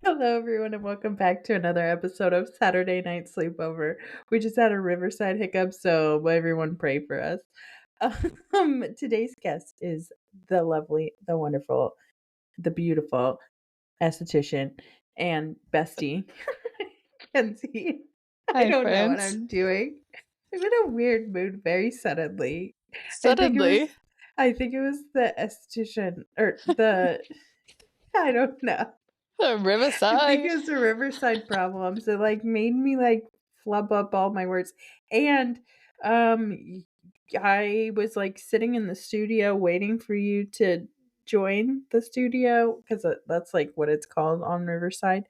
Hello, everyone, and welcome back to another episode of Saturday Night Sleepover. We just had a Riverside hiccup, so everyone pray for us. Today's guest is the lovely, the wonderful, the beautiful esthetician and bestie, Kenzie. I Hi, don't know what friends. I'm doing. I'm in a weird mood very suddenly. I think it was, Suddenly, I think it was the esthetician or I don't know. I think Riverside. it's a Riverside problems. It like made me like flub up all my words. And I was like sitting in the studio waiting for you to join the studio because that's like what it's called on Riverside.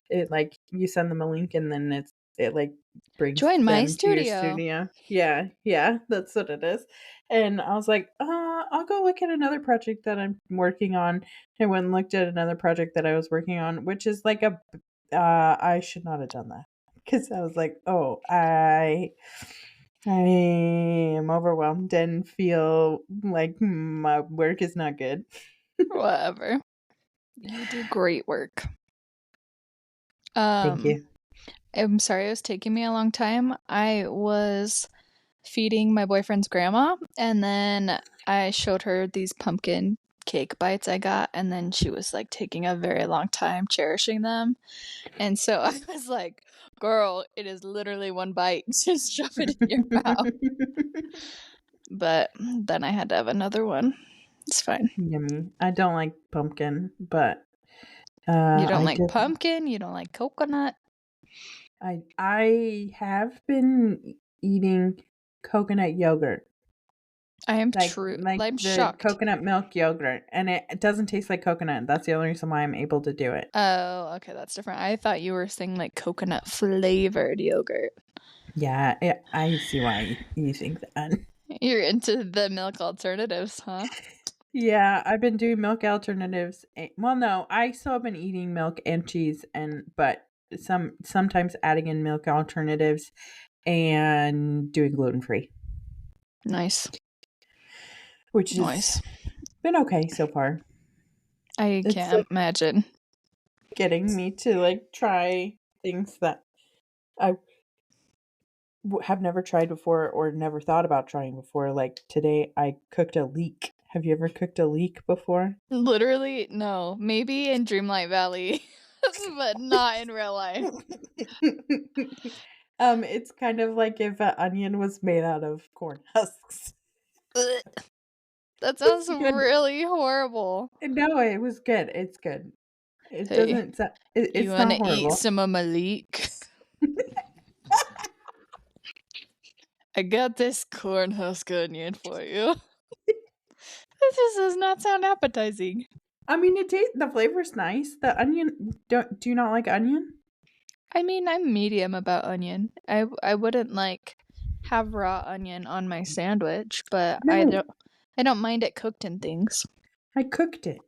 It like you send them a link and then it like brings Join my them to your studio. studio. Yeah, that's what it is. And I was like, I'll go look at another project that I'm working on. I went and looked at another project that I was working on, which is like I should not have done that because I was like, oh, I am overwhelmed and feel like my work is not good. Whatever. You do great work. Thank you. I'm sorry it was taking me a long time. I was feeding my boyfriend's grandma, and then I showed her these pumpkin cake bites I got, and then she was like taking a very long time cherishing them. And so I was like, girl, it is literally one bite. Just shove it in your mouth. But then I had to have another one. It's fine. Yummy. I don't like pumpkin, but You don't I like did. pumpkin? You don't like coconut? I have been eating coconut yogurt. I am Like I'm the shocked. coconut milk yogurt, and it doesn't taste like coconut. That's the only reason why I'm able to do it. Oh, okay, that's different. I thought you were saying like coconut flavored yogurt. Yeah, I see why you think that. You're into the milk alternatives, huh? Yeah, I've been doing milk alternatives. Well, no, I still have been eating milk and cheese, but sometimes adding in milk alternatives and doing gluten free, Nice. which has Nice. been okay so far. I It's can't imagine. getting me to like try things that I have never tried before or never thought about trying before. Like today, I cooked a leek. Have you ever cooked a leek before? Literally, no. Maybe in Dreamlight Valley, but not in real life. It's kind of like if an onion was made out of corn husks. Ugh. That sounds It's good. really horrible. No, it was good. It's good. It Hey, doesn't. you It's not wanna eat horrible. some of my leek? I got this corn husk onion for you. This just does not sound appetizing. I mean, the flavor's nice. The onion. Do you not like onion? I mean, I'm medium about onion. I wouldn't like have raw onion on my sandwich, but I No, don't mind it cooked in things. I cooked it.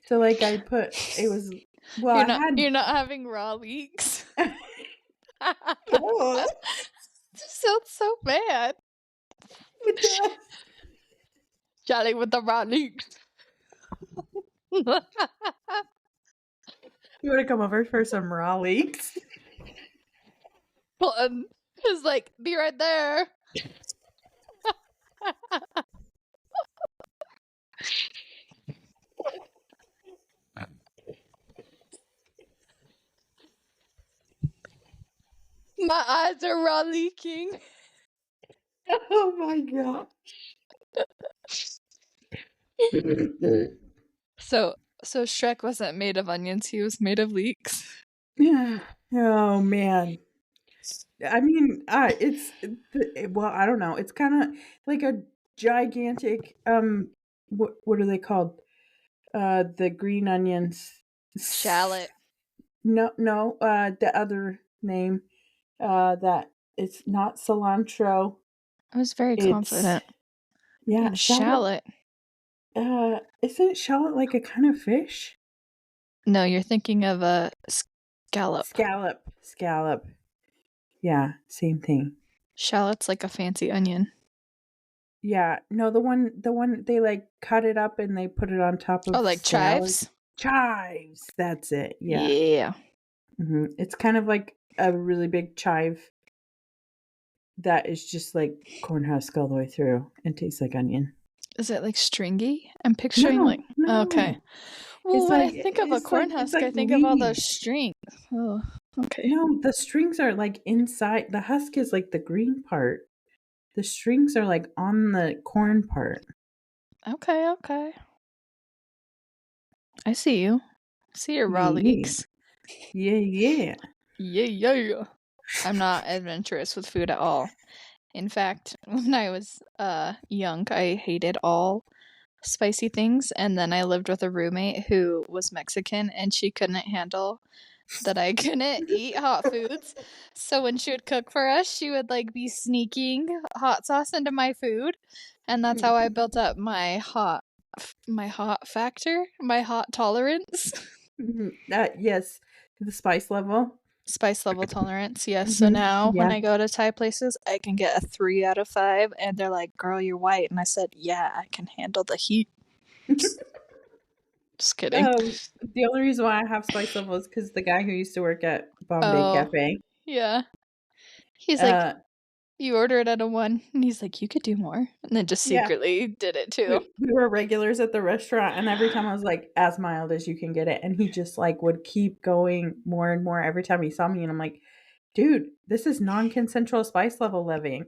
So like I put it was well. I had. You're not having raw leeks. Oh, This sounds so bad. it does. Charlie with the raw leeks. You want to come over for some raw leeks? Just like, be right there. My eyes are raw leaking. Oh my god. So Shrek wasn't made of onions, he was made of leeks. Yeah. Oh man. I mean, well, I don't know. It's kind of like a gigantic what are they called? The green onions. Shallot. No, the other name that it's not cilantro. I was very It's confident. yeah, In shallot. shallot. Isn't shallot like a kind of fish? No, you're thinking of a scallop. Scallop. Yeah, same thing. Shallot's like a fancy onion. Yeah, no, the one they like cut it up and they put it on top Oh, of like salad. chives? Chives. That's it. Yeah. Yeah. It's kind of like a really big chive that is just like corn husk all the way through and tastes like onion. Is it like stringy? I'm picturing like No, okay. no. Well, when I think of a corn It's husk, like I think of all those leaves. strings. Oh, okay. No, the strings are like inside. The husk is like the green part. The strings are like on the corn part. Okay, okay. I see you. I see your raw Yeah. leeks. Yeah, yeah. Yeah, yeah. I'm not adventurous with food at all. In fact, when I was young, I hated all spicy things, and then I lived with a roommate who was Mexican and she couldn't handle that I couldn't eat hot foods. So when she would cook for us, she would like be sneaking hot sauce into my food, and that's how I built up my hot factor, my hot tolerance. Yes, the spice level. Spice level tolerance, yes. So now when Yeah. I go to Thai places, I can get a 3 out of 5, and they're like, "Girl, you're white." And I said, "Yeah, I can handle the heat." Just kidding. The only reason why I have spice level is because the guy who used to work at Bombay Oh, Cafe, yeah. He's like, uh, "You order it at a 1." And he's like, "You could do more." And then just yeah, secretly did it too. we were regulars at the restaurant, and every time I was like, as mild as you can get it, and he just like would keep going more and more every time he saw me, and I'm like, dude, this is non-consensual spice level levying,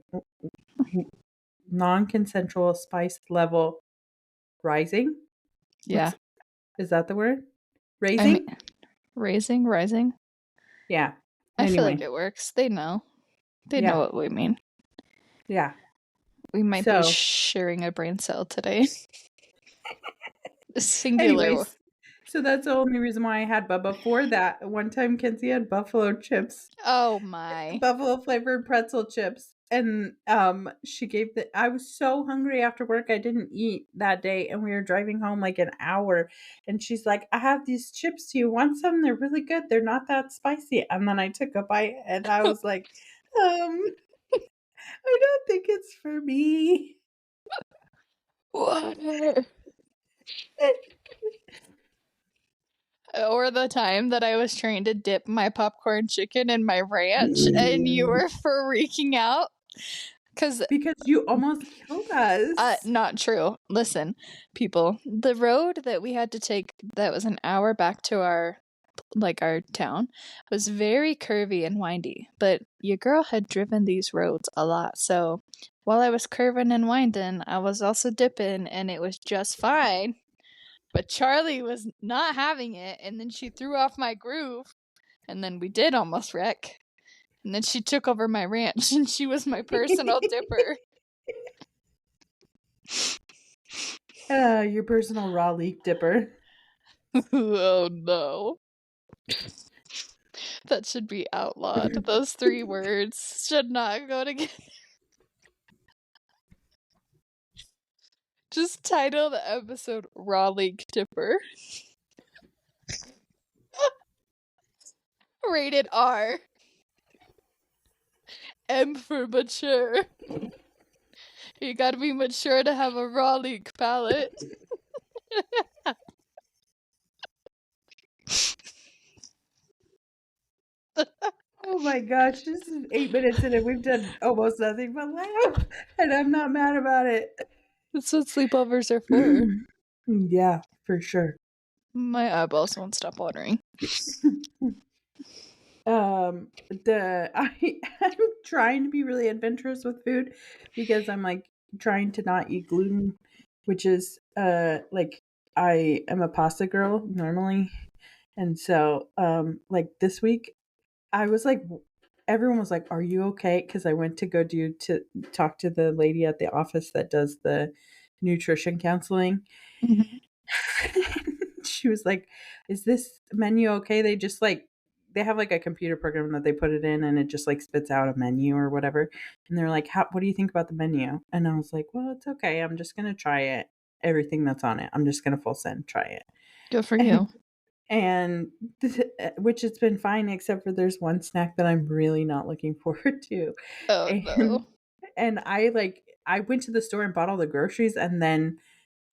non-consensual spice level rising. Yeah. Is that the word? I mean, Raising? rising. Yeah. I feel like Anyway, it works. They know. They know yeah, what we mean. yeah. We might be So, sharing a brain cell today. Singular. anyways, so that's the only reason why I had. But before that, one time Kenzie had buffalo chips, Oh my. buffalo flavored pretzel chips, and she gave the. I was so hungry after work, I didn't eat that day, and we were driving home like an hour, and she's like, "I have these chips. Do you want some? They're really good. They're not that spicy." And then I took a bite, and I was like, I don't think it's for me. What? Or the time that I was trying to dip my popcorn chicken in my ranch and you were freaking out. Because, Because you almost killed us. not true. Listen, people, the road that we had to take that was an hour back to our town was very curvy and windy. But your girl had driven these roads a lot. So while I was curving and winding, I was also dipping and it was just fine. But Charli was not having it, and then she threw off my groove, and then we did almost wreck. And then she took over my ranch, and she was my personal dipper. Your personal raw leak dipper. Oh no. That should be outlawed. Those 3 words should not go together. Just title the episode Raw Leak Dipper. Rated R. M for mature. You gotta be mature to have a raw leak palate. Oh my gosh, this is 8 minutes in and we've done almost nothing but laugh. And I'm not mad about it. That's what sleepovers are for. Yeah, for sure. My eyeballs won't stop watering. I'm trying to be really adventurous with food because I'm like trying to not eat gluten, which is like I am a pasta girl normally. And so like this week I was like everyone was like, "Are you okay?" Cuz I went to go to talk to the lady at the office that does the nutrition counseling. Mm-hmm. She was like, "Is this menu okay?" They have like a computer program that they put it in and it just like spits out a menu or whatever. And they're like, what do you think about the menu?" And I was like, "Well, it's okay. I'm just going to try it. Everything that's on it. I'm just going to full send try it." Good for you. And which it's been fine except for there's one snack that I'm really not looking forward to. Oh And no. I went to the store and bought all the groceries and then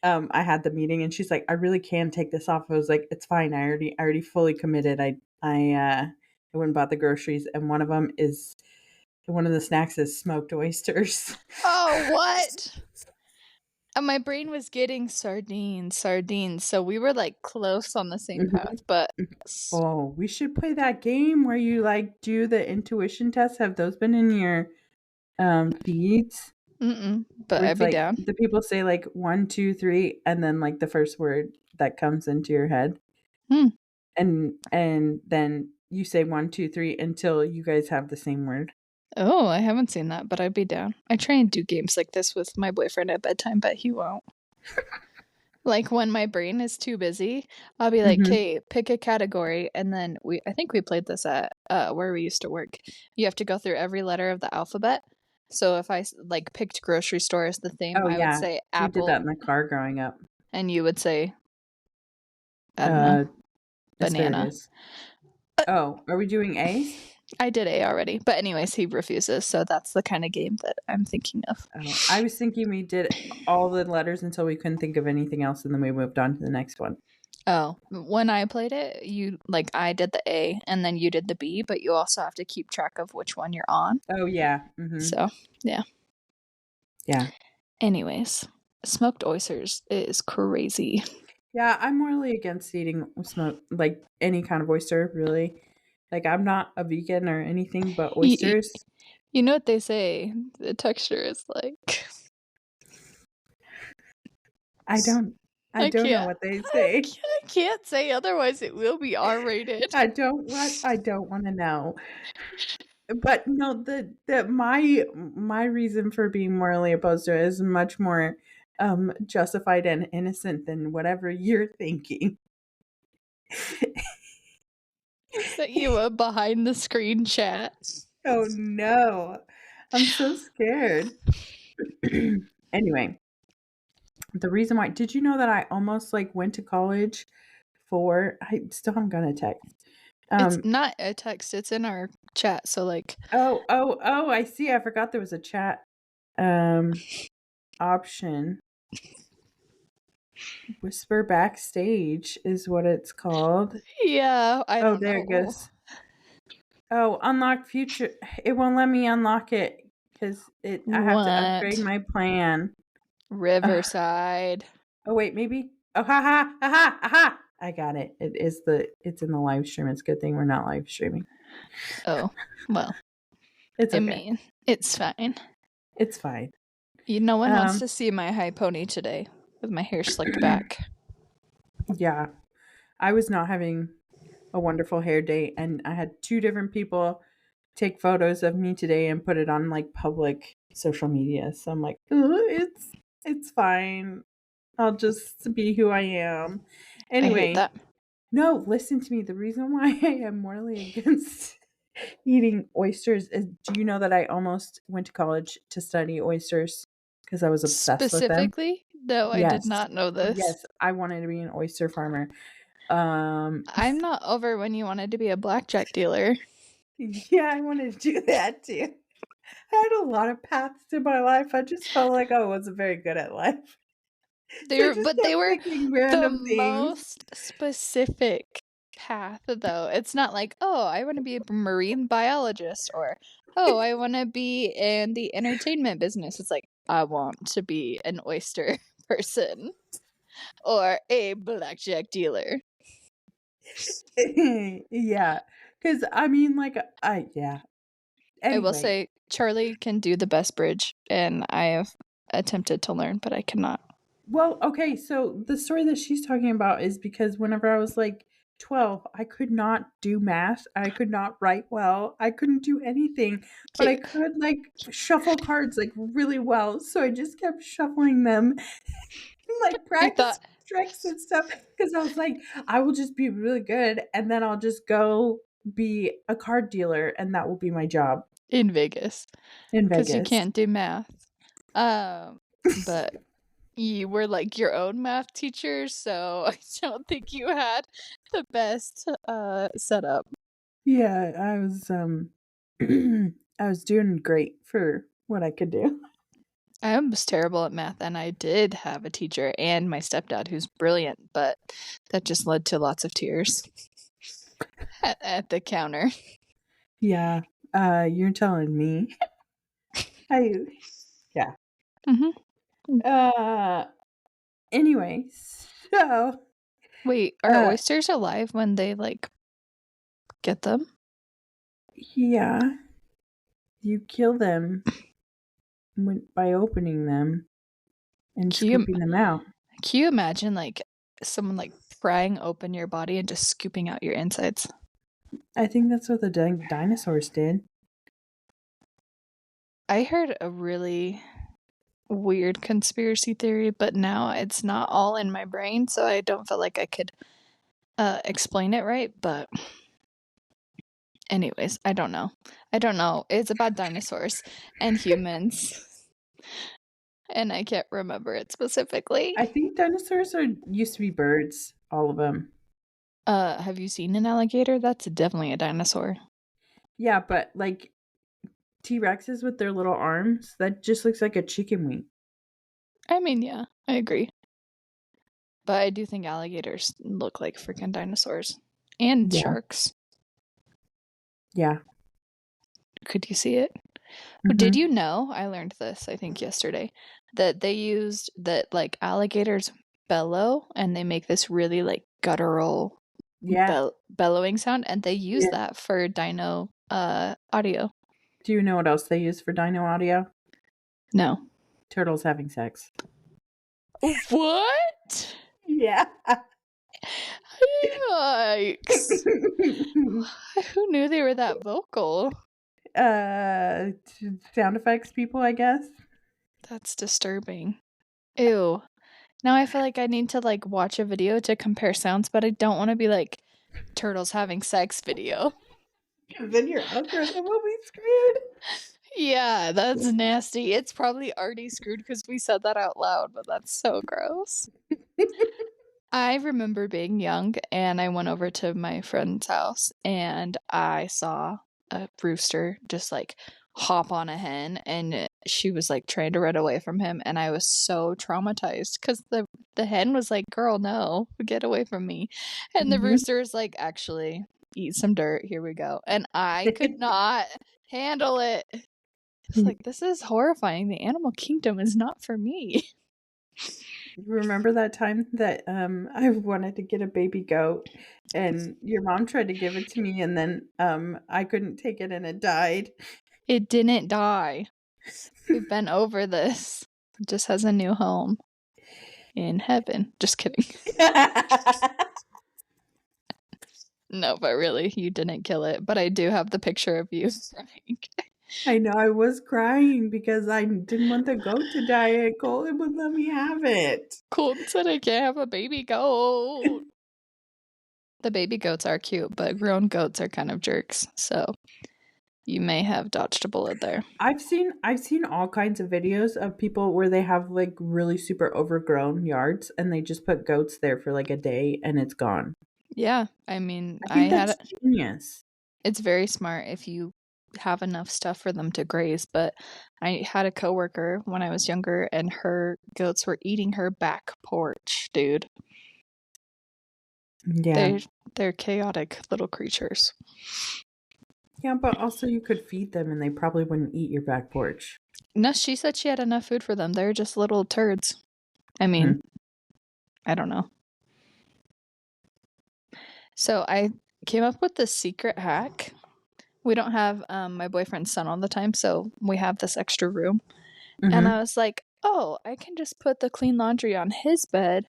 I had the meeting and she's like, "I really can take this off." I was like, "It's fine. I already fully committed. I I went and bought the groceries, and one of the snacks is smoked oysters. Oh, what? My brain was getting sardines. So we were like close on the same path, Mhm. but Oh, we should play that game where you like do the intuition test. Have those been in your feeds? but Where I'd it's be like down. the people say like 1, 2, 3, and then like the first word that comes into your head, Hmm. and then you say 1, 2, 3 until you guys have the same word. Oh, I haven't seen that, but I'd be down. I try and do games like this with my boyfriend at bedtime, but he won't. Like when my brain is too busy, I'll be like, Mhm. "Okay, pick a category," and then I think we played this at where we used to work. You have to go through every letter of the alphabet. So if I like picked grocery store as the theme, Oh, I would yeah. say We did that apple, in the car growing up. and you would say, I don't know, Uh, banana. Asparagus. Oh, are we doing A's? I did A already, but anyways, he refuses. So that's the kind of game that I'm thinking of. Oh, I was thinking we did all the letters until we couldn't think of anything else, and then we moved on to the next one. Oh, when I played it, you like I did the A and then you did the B, but you also have to keep track of which one you're on. Oh, yeah. Mhm. So, yeah. Yeah. Anyways, smoked oysters is crazy. Yeah, I'm morally against eating smoke like any kind of oyster, really. Like I'm not a vegan or anything, but You, oysters, you know what they say? The texture is like I don't I I don't know can't what they say. I can't say otherwise it will be R-rated. I don't wanna know. But no, my reason for being morally opposed to it is much more justified and innocent than whatever you're thinking. I sent you a behind the screen chat. Oh no. I'm so scared. Anyway, the reason why did you know that I almost like went to college for I still haven't got a text. It's Um not a text, it's in our chat. So like oh, I see. I forgot there was a chat um option. Whisper backstage is what it's called. yeah, I Oh, don't there it know. goes. Oh, unlock future. It won't let me unlock it because I have to upgrade What? my plan. Ugh. Riverside. Oh wait, maybe. Oh, ha ha ha ha ha! I got it. It's in the live stream. It's a good thing we're not live streaming. Oh, well, It's I okay. mean, it's fine. It's fine. No one wants Um, to see my high pony today with my hair slicked back. yeah, I was not having a wonderful hair day, and I had two different people take photos of me today and put it on like public social media. So I'm like, "Ugh, it's fine. I'll just be who I am." I hate Anyway, that. no, listen to me. The reason why I am morally against eating oysters is do you know that I almost went to college to study oysters because I was obsessed with them? Specifically? No, I did Yes. not know this. Yes, I wanted to be an oyster farmer. Um, I'm not over when you wanted to be a blackjack dealer. yeah, I wanted to do that too. I had a lot of paths to my life. I just felt like I wasn't very good at life. So I just But they kept were picking the random things. most specific path, though. It's not like, oh, I want to be a marine biologist or, oh, I want to be in the entertainment business. It's like, I want to be an oyster person or a blackjack dealer. Yeah, because I mean, like, I yeah. I will Anyway, say, Charlie can do the best bridge, and I have attempted to learn, but I cannot. well, okay, so the story that she's talking about is because whenever I was like 12, I could not do math. I could not write well. I couldn't do anything, but I Okay, could like shuffle cards like really well. So I just kept shuffling them and like you practice thought tricks and stuff because I was like, I will just be really good and then I'll just go be a card dealer and that will be my job in Vegas in because you Vegas. can't do math. But you were like your own math teacher, so I don't think you had the best setup. Yeah, I was I was doing great for what I could do. I was terrible at math, and I did have a teacher and my stepdad who's brilliant, but that just led to lots of tears at the counter. Yeah. You're telling me. I yeah. Hmm. Uh anyway, so Wait, are uh oysters alive when they like get them? yeah, you kill them by opening them and Can you scooping them out. can you imagine like someone like prying open your body and just scooping out your insides? I think that's what the dinosaurs did. I heard a really weird conspiracy theory, but now it's not all in my brain, so I don't feel like I could explain it right. But anyways, I don't know. I don't know. It's about dinosaurs and humans, and I can't remember it specifically. I think dinosaurs are used to be birds, all of them. Have you seen an alligator? That's definitely a dinosaur. Yeah, but like T-Rexes with their little arms, that just looks like a chicken wing. I mean, yeah, I agree. But I do think alligators look like freaking dinosaurs. And Yeah. sharks. Yeah. Could you see it? Did Hmm. you know? I learned this, I think, yesterday, that they used that like alligators bellow and they make this really like guttural Yeah. bellowing sound, and they use Yeah. that for dino audio. Do you know what else they use for dino audio? No. Turtles having sex. What? Yeah. Yikes. Who knew they were that vocal? Sound effects people, I guess. That's disturbing. Ew. Now I feel like I need to like watch a video to compare sounds, but I don't want to be like turtles having sex video. Then your algorithm will be screwed. Yeah, that's nasty. It's probably already screwed because we said that out loud, but that's so gross. I remember being young and I went over to my friend's house and I saw a rooster just like hop on a hen, and she was like trying to run away from him, and I was so traumatized because the hen was like, "Girl, no, get away from me." And the Mhm. rooster is like, "Actually, eat some dirt. Here we go." And I could not handle it. It's like, this is horrifying. The animal kingdom is not for me. Remember that time that I wanted to get a baby goat and your mom tried to give it to me and then I couldn't take it and it died. It didn't die. We've been over this. It just has a new home in heaven. Just kidding. No, but really, you didn't kill it. But I do have the picture of you crying. I know I was crying because I didn't want the goat to die and Colin would let me have it. Colton said I can't have a baby goat. The baby goats are cute, but grown goats are kind of jerks. So you may have dodged a bullet there. I've seen all kinds of videos of people where they have like really super overgrown yards and they just put goats there for like a day and it's gone. Yeah, I mean, I think that's genius. it's very smart if you have enough stuff for them to graze, but I had a coworker when I was younger and her goats were eating her back porch, dude. Yeah. They're chaotic little creatures. Yeah, but also you could feed them and they probably wouldn't eat your back porch. No, she said she had enough food for them. They're just little turds. I Mhm. mean, I don't know. So I came up with this secret hack. We don't have my boyfriend's son all the time, so we have this extra room. And I Mhm. was like, oh, I can just put the clean laundry on his bed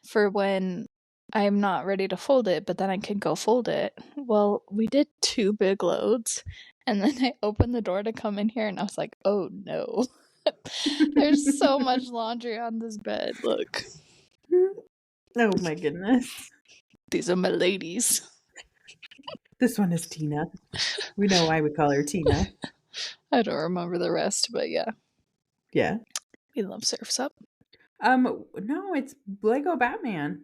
for when I'm not ready to fold it, but then I can go fold it. Well, we did 2 big loads, and then I opened the door to come in here, and I was like, oh no. There's so much laundry on this bed. Look, Oh my goodness. these are my ladies. This one is Tina. We know why we call her Tina. I don't remember the rest, but yeah, Yeah. we love Surf's Up. No, it's Lego Batman.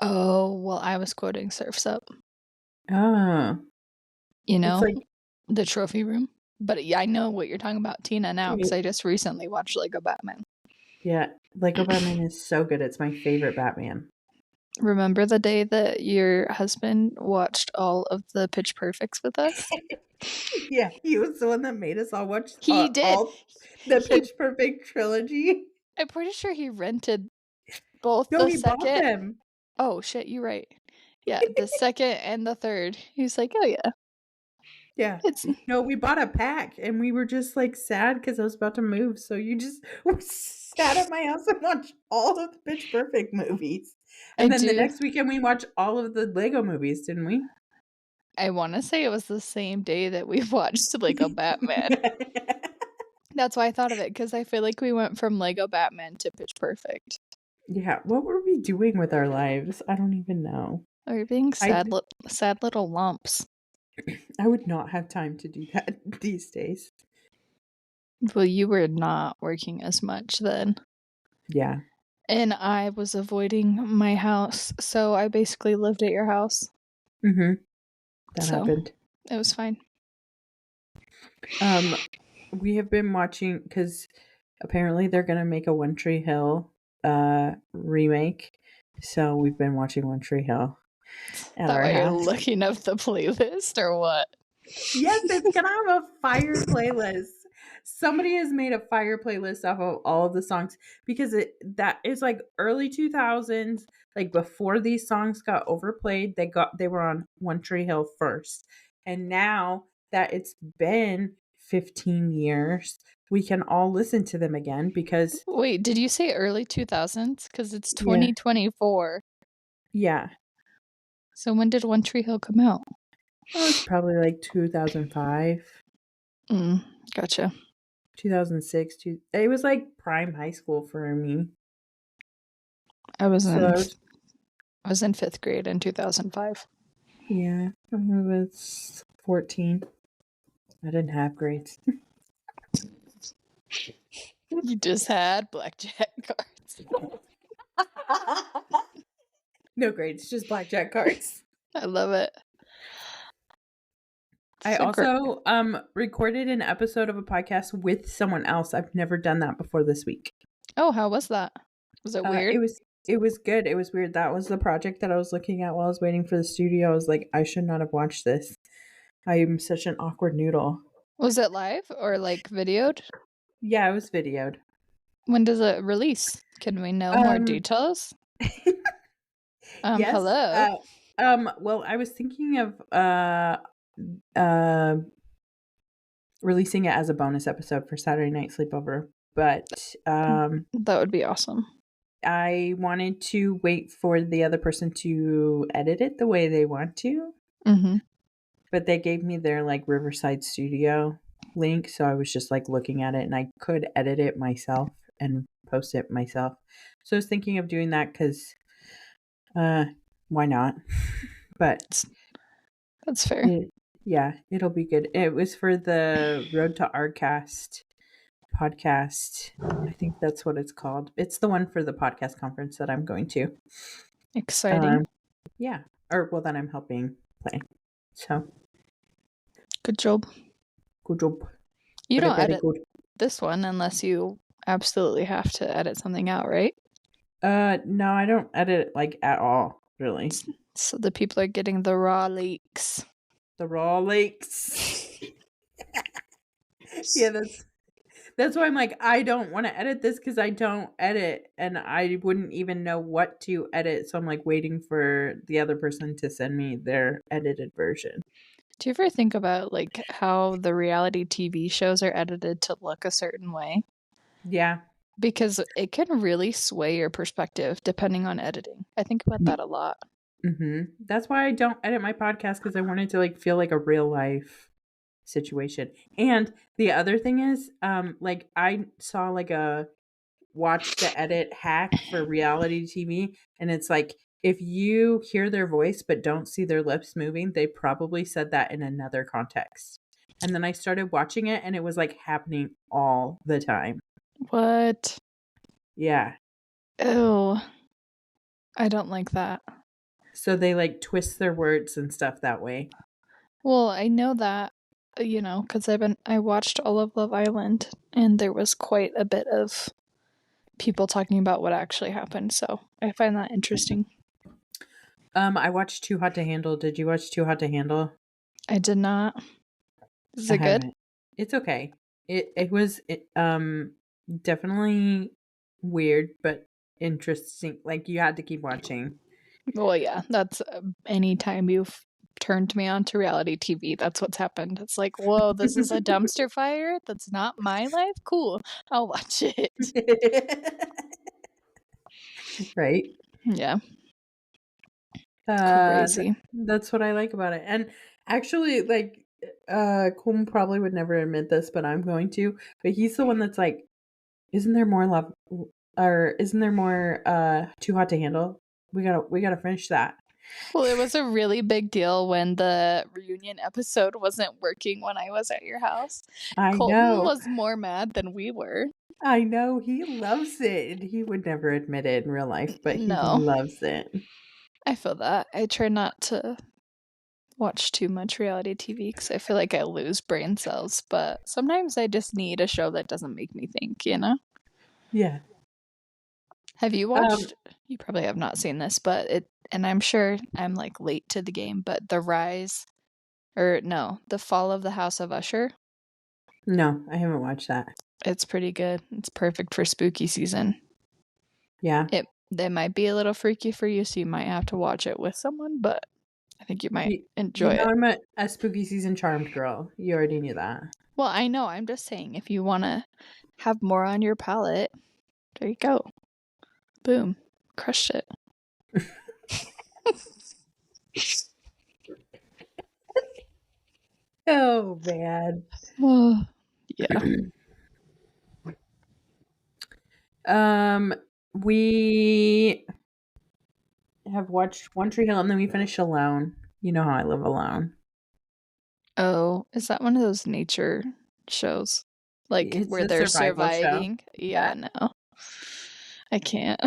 Oh, well, I was quoting Surf's Up. Oh. You It's know, like the trophy room. But yeah, I know what you're talking about, Tina, now, because I just recently watched Lego Batman. yeah, Lego Batman is so good. It's my favorite Batman. Remember the day that your husband watched all of the Pitch Perfects with us? Yeah, he was the one that made us all watch He did. all the He Pitch Perfect trilogy. I'm pretty sure he rented both No, the he bought second. them. Oh shit, you're right. Yeah, the second and the third. He's like, "Oh yeah." Yeah. It's No, we bought a pack and we were just like sad because I was about to move. So you just sat at my house and watched all of the Pitch Perfect movies. I And then the do next weekend we watched all of the Lego movies, didn't we? I want to say it was the same day that we watched Lego Batman. That's why I thought of it, because I feel like we went from Lego Batman to Pitch Perfect. Yeah, what were we doing with our lives? I don't even know. Or being I sad little lumps. I would not have time to do that these days. Well, you were not working as much then. Yeah. And I was avoiding my house, so I basically lived at your house. Mm-hmm. That So happened. it was fine. We have been watching because apparently they're gonna make a One Tree Hill remake. So we've been watching One Tree Hill at That our why you're house. looking up the playlist or what? Yes, it's gonna have a fire playlist. Somebody has made a fire playlist off of all of the songs because that is like early 2000s, like before these songs got overplayed, they were on One Tree Hill first. And now that it's been 15 years, we can all listen to them again because Wait, did you say early 2000s? Because it's yeah. 2024. Yeah. So when did One Tree Hill come out? It was probably like 2005, Gotcha. 2006. It was like prime high school for me. I was So in 5th grade in 2005. yeah, I was 14. I didn't have grades. You just had blackjack cards. No grades, just blackjack cards. I love it. I also recorded an episode of a podcast with someone else. I've never done that before this week. Oh, how was that? Was it weird? It was good. It was weird. That was the project that I was looking at while I was waiting for the studio. I was like, I should not have watched this. I am such an awkward noodle. Was it live or like videoed? Yeah, it was videoed. When does it release? Can we know more details? Yes. Hello. Well, I was thinking of releasing it as a bonus episode for Saturday Night Sleepover, but that would be awesome. I wanted to wait for the other person to edit it the way they want to. Mm-hmm. But they gave me their like Riverside Studio link, so I was just like looking at it and I could edit it myself and post it myself. So I was thinking of doing that because why not? But that's fair. Yeah, it'll be good. It was for the Road to Artcast podcast. I think that's what it's called. It's the one for the podcast conference that I'm going to. Exciting. Yeah. Or well, that I'm helping plan. So good job. Good job. You don't edit this one unless you absolutely have to edit something out, right? No, I don't edit it like at all, really. So the people are getting the raw leaks. The raw leaks. Yeah, that's why I'm like, I don't want to edit this because I don't edit and I wouldn't even know what to edit. So I'm like waiting for the other person to send me their edited version. Do you ever think about like how the reality TV shows are edited to look a certain way? Yeah. Because it can really sway your perspective depending on editing. I think about that a lot. Mm-hmm. That's why I don't edit my podcast because I want it to like feel like a real life situation. And the other thing is, like I saw like a watch to edit hack for reality TV, and it's like if you hear their voice but don't see their lips moving, they probably said that in another context. And then I started watching it, and it was like happening all the time. What? Yeah. Ew. I don't like that. So they like twist their words and stuff that way. Well, I know that, you know, because I watched all of Love Island, and there was quite a bit of people talking about what actually happened. So I find that interesting. I watched Too Hot to Handle. Did you watch Too Hot to Handle? I did not. Is I it good? haven't. It's okay. It was definitely weird, but interesting. Like you had to keep watching. Well, yeah, that's anytime you've turned me on to reality TV, that's what's happened. It's like, whoa, this is a dumpster fire? That's not my life? Cool. I'll watch it. Right? Yeah, Th crazy. that's what I like about it, and actually, like, Colm probably would never admit this, but I'm going to, but he's the one that's like, "Isn't there more love or isn't there more, Too Hot to Handle? We gotta finish that." Well, it was a really big deal when the reunion episode wasn't working when I was at your house. I Colton know, was more mad than we were. I know, he loves it, and he would never admit it in real life, but he No, loves it. I feel that. I try not to watch too much reality TV because I feel like I lose brain cells, but sometimes I just need a show that doesn't make me think, you know? Yeah. Have you Um, watched? You probably have not seen this, but and I'm sure I'm like late to the game, but The Rise, or no, The Fall of the House of Usher. no, I haven't watched that. It's pretty good. It's perfect for spooky season. Yeah. It might be a little freaky for you, so you might have to watch it with someone, but I think you might You enjoy know it. I'm a spooky season charmed girl. You already knew that. Well, I know, I'm just saying if you want to have more on your palette, there you go. Boom. Crushed it. Oh, man. Oh, yeah. Um, we have watched One Tree Hill and then we finished Alone. You know how I live alone. Oh, is that one of those nature shows? Like It's where a they're survival show. surviving? Yeah. Yeah, no. I can't.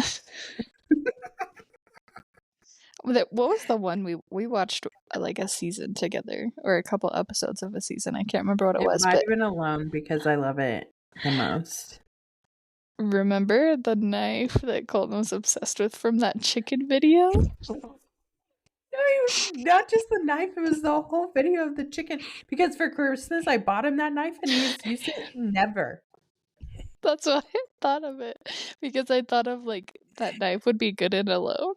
What was the one we watched like a season together or a couple episodes of a season? I can't remember what it It was, might but have been Alone because I love it the most. remember the knife that Colton was obsessed with from that chicken video? No, it was not just the knife, it was the whole video of the chicken. Because for Christmas, I bought him that knife and he's used it never. That's why I thought of it because I thought of like that knife would be good in Alone.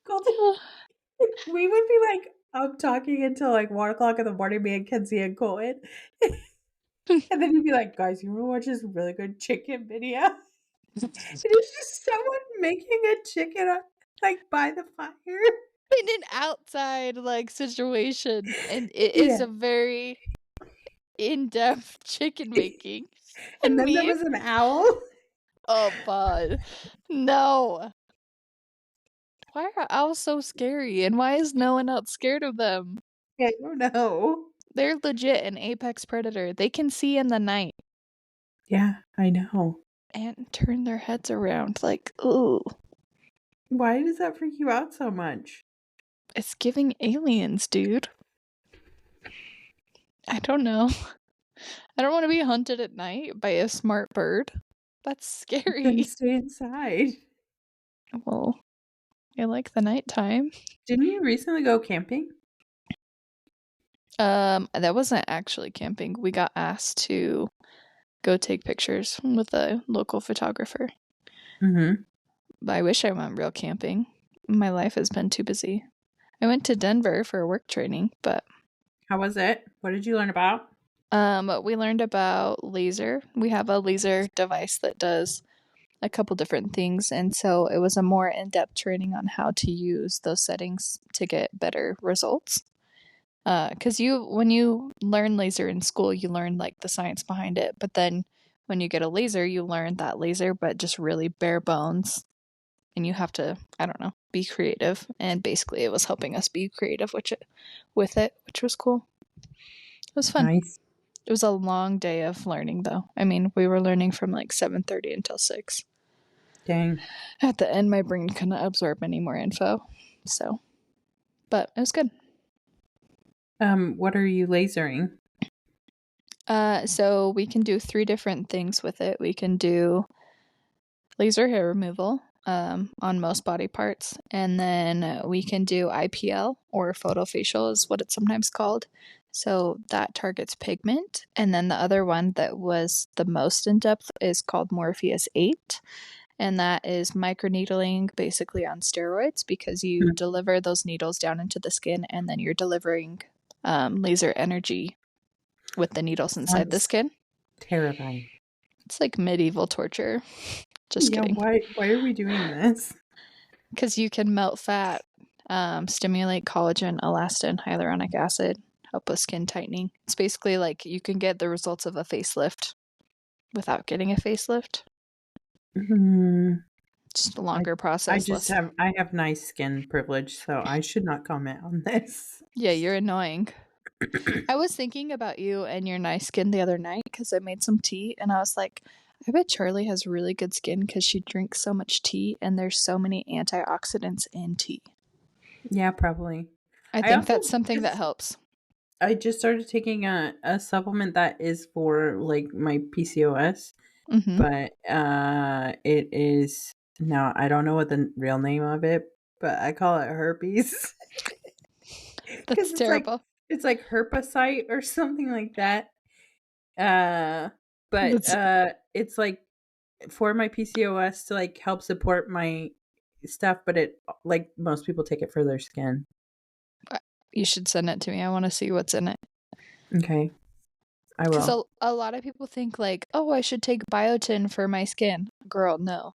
Colton, we would be like up talking until like 1 o'clock in the morning, me and Kenzie and Colton. And then he'd be like, guys, you wanna watch this really good chicken video? And it's just someone making a chicken like by the fire. In an outside like situation, and it is Yeah. a very in-depth chicken making. And And then there me, was an owl. oh bud, no. Why are owls so scary, and why is no one else scared of them? I don't know. They're legit an apex predator. They can see in the night Yeah, I know. and turn their heads around like, ooh, Why does that freak you out so much? it's giving aliens, dude. I don't know. I don't want to be hunted at night by a smart bird. That's Then scary. stay inside. Well, I like the nighttime. Didn't you recently go camping? That wasn't actually camping. We got asked to go take pictures with a local photographer. Mm-hmm. But I wish I went real camping. My life has been too busy. I went to Denver for work training, but How was it? What did you learn about? we learned about laser. We have a laser device that does a couple different things, and so it was a more in-depth training on how to use those settings to get better results. Because when you learn laser in school, you learn like the science behind it, but then when you get a laser, you learn that laser, but just really bare bones, and you have to, I don't know, be creative. And basically, it was helping us be creative, which was cool. It was fun. Nice. It was a long day of learning, though. I mean, we were learning from like 7:30 until 6. Dang. At the end, my brain couldn't absorb any more info, so, but it was good. What are you lasering? So we can do 3 different things with it. We can do laser hair removal. on most body parts. And then we can do IPL, or photofacial is what it's sometimes called. So that targets pigment. And then the other one that was the most in depth is called Morpheus 8. And that is microneedling basically on steroids, because you deliver those needles down into the skin and then you're delivering laser energy with the needles inside the skin. Terrifying. It's like medieval torture. Just kidding. Why are we doing this? Because you can melt fat, stimulate collagen, elastin, hyaluronic acid, help with skin tightening. It's basically like you can get the results of a facelift without getting a facelift. Just a longer process. I have nice skin privilege, so I should not comment on this. Yeah, you're annoying. I was thinking about you and your nice skin the other night because I made some tea, and I was like, I bet Charli has really good skin because she drinks so much tea and there's so many antioxidants in tea. Yeah, probably. I think that's something that helps. I just started taking a supplement that is for like my PCOS, but it is now, I don't know what the real name of it, but I call it herpes. That's terrible. It's like herpesite or something like that. But it's like for my PCOS to like help support my stuff, but it, like, most people take it for their skin. You should send it to me. I want to see what's in it. Okay. I will. Because a lot of people think like, oh, I should take biotin for my skin. Girl, no.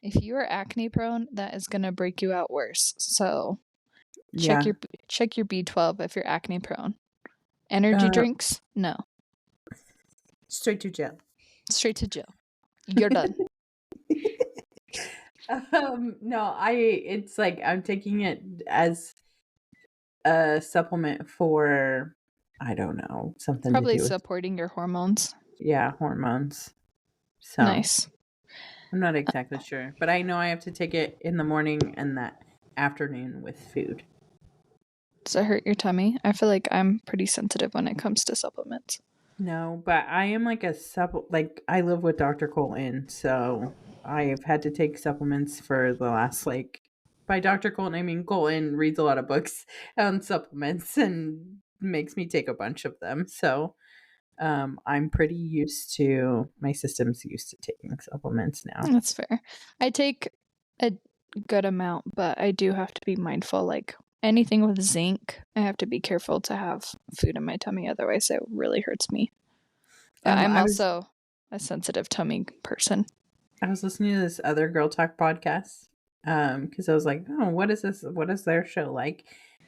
If you are acne prone, that is going to break you out worse. So check your B12 if you're acne prone. Energy drinks? No. Straight to jail. Straight to jail. You're done. No, it's like I'm taking it as a supplement for, I don't know, something probably to do with supporting your hormones. Yeah, hormones. So nice. I'm not exactly sure, but I know I have to take it in the morning and that afternoon with food. Does it hurt your tummy? I feel like I'm pretty sensitive when it comes to supplements. No, but I am like I live with Dr. Colton, so I've had to take supplements for the last, like, by Dr. Colton, I mean Colton reads a lot of books on supplements and makes me take a bunch of them. So I'm pretty used to, my system's used to taking supplements now. That's fair. I take a good amount, but I do have to be mindful. Like anything with zinc, I have to be careful to have food in my tummy, otherwise it really hurts me. But I'm also a sensitive tummy person. I was listening to this other Girl Talk podcast because I was like, oh, what is this? What is their show like?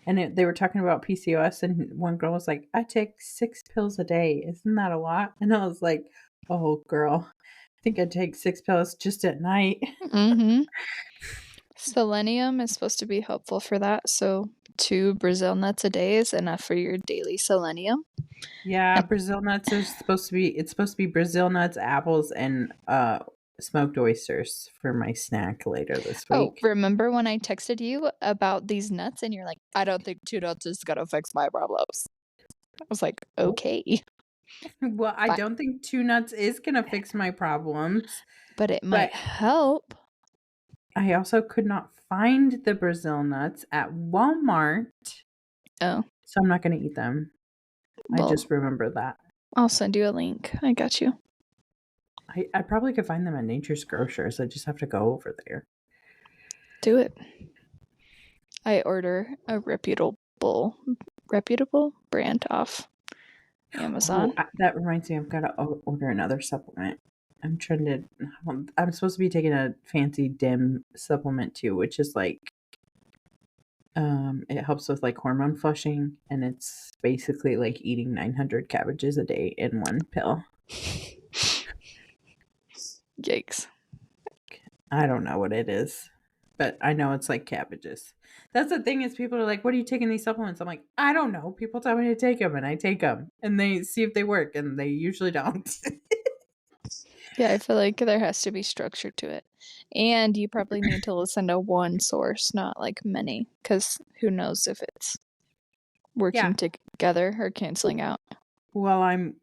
And they were talking about PCOS, and one girl was like, I take 6 pills a day. Isn't that a lot? And I was like, oh, girl, I think I take 6 pills just at night. Selenium is supposed to be helpful for that. So 2 Brazil nuts a day is enough for your daily selenium. Yeah, Brazil nuts are supposed to be Brazil nuts, apples, and smoked oysters for my snack later this week. Oh, remember when I texted you about these nuts and you're like, I don't think 2 nuts is gonna fix my problems. I was like, okay. Well, I don't think 2 nuts is gonna fix my problems, but it might help. I also could not find the Brazil nuts at Walmart. Oh. So I'm not gonna eat them. Well, I just remember that. I'll send you a link. I got you. I probably could find them at Nature's Grocers. I just have to go over there. Do it. I order a reputable brand off Amazon. Oh, that reminds me, I've got to order another supplement. I'm supposed to be taking a fancy DIM supplement too, which is like, it helps with like hormone flushing, and it's basically like eating 900 cabbages a day in one pill. Yikes. I don't know what it is, but I know it's like cabbages. That's the thing, is people are like, what are you taking these supplements? I'm like, I don't know. People tell me to take them, and I take them, and they see if they work, and they usually don't. Yeah, I feel like there has to be structure to it. And you probably need to listen to one source, not like many, because who knows if it's working together or canceling out. Well, I'm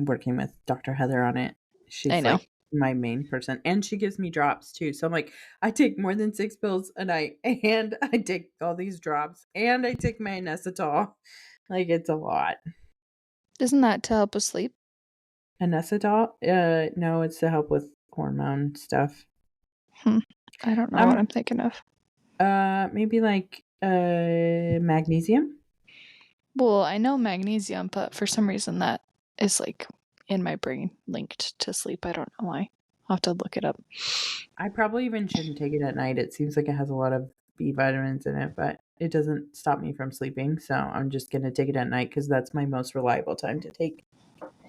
working with Dr. Heather on it. She's I know. like my main person, and she gives me drops too. So I'm like, I take more than 6 pills a night, and I take all these drops, and I take my inositol. Like, it's a lot. Isn't that to help with sleep? Inositol? No, it's to help with hormone stuff. I don't know what Um, I'm thinking of. maybe like magnesium. Well, I know magnesium, but for some reason that is like in my brain linked to sleep. I don't know why. I'll have to look it up. I probably even shouldn't take it at night. It seems like it has a lot of B vitamins in it, but it doesn't stop me from sleeping. So I'm just gonna take it at night because that's my most reliable time to take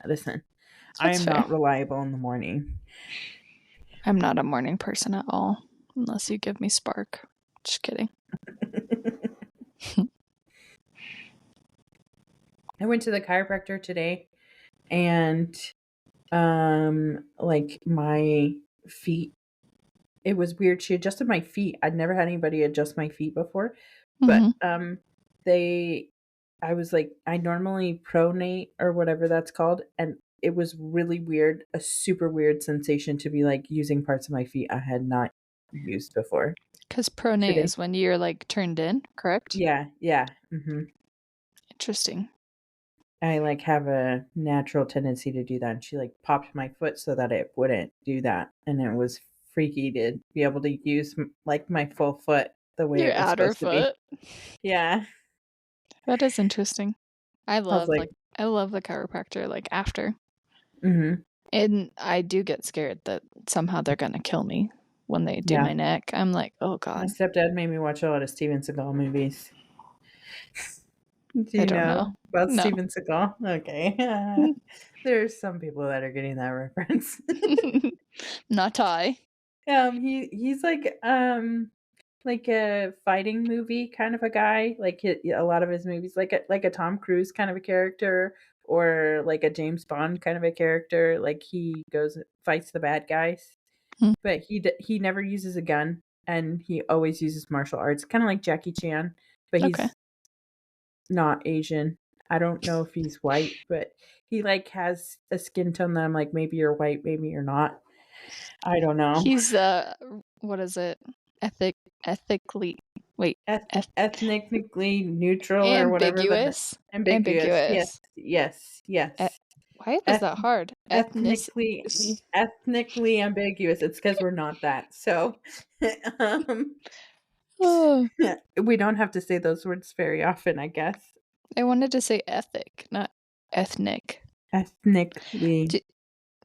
medicine. I That's am fair. not reliable in the morning. I'm not a morning person at all, unless you give me Spark. Just kidding. I went to the chiropractor today, and like my feet, it was weird. She adjusted my feet. I'd never had anybody adjust my feet before, but Mm-hmm. they I was like, I normally pronate or whatever that's called, and it was really weird, a super weird sensation to be like using parts of my feet I had not used before. Because pronate Today. is when you're like turned in, correct? Yeah, yeah. Interesting. I like have a natural tendency to do that. And she like popped my foot so that it wouldn't do that. And it was freaky to be able to use like my full foot the way Your it was outer supposed to be. foot. Yeah. That is interesting. I I was love like, like I love the chiropractor like after. mm-hmm. And I do get scared that somehow they're gonna kill me when they do Yeah. my neck. I'm like, oh My god. stepdad made me watch a lot of Steven Seagal movies. Do I you don't know. know about No. Steven Seagal? Okay. There's some people that are getting that reference. Not I. He's like a fighting movie kind of a guy. Like a lot of his movies, like a Tom Cruise kind of a character, or like a James Bond kind of a character. Like he goes fights the bad guys, Hmm. but he never uses a gun, and he always uses martial arts, kind of like Jackie Chan. But Okay. he's not Asian. I don't know if he's white, but he like has a skin tone that I'm like, maybe you're white, maybe you're not. I don't know. He's what is it? Ethic ethically wait. Eth- Ethnically neutral or whatever the ambiguous. ambiguous. Yes, Ambiguous. yes, E- yes. Why was Eth- that hard? ethnically ethnically ambiguous. It's because we're not that. So um, Oh, we don't have to say those words very often, I guess. I wanted to say ethic, not ethnic. Ethnically D-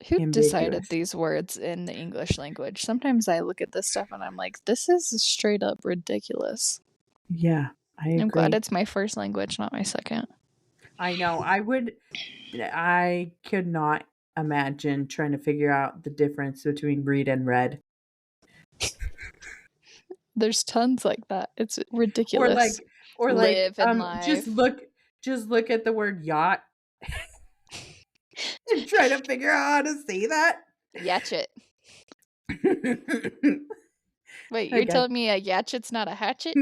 who decided ambiguous. these words in the English language? Sometimes I look at this stuff and I'm like, this is straight up ridiculous. Yeah, I I'm glad agree. it's my first language, not my second. I know. I could not imagine trying to figure out the difference between read and read. There's tons like that. It's Or ridiculous. like Live and live. just look at the word yacht and try to figure out how to say that. Yatchet. Wait, I you're guess. telling me a yatchet's not a hatchet?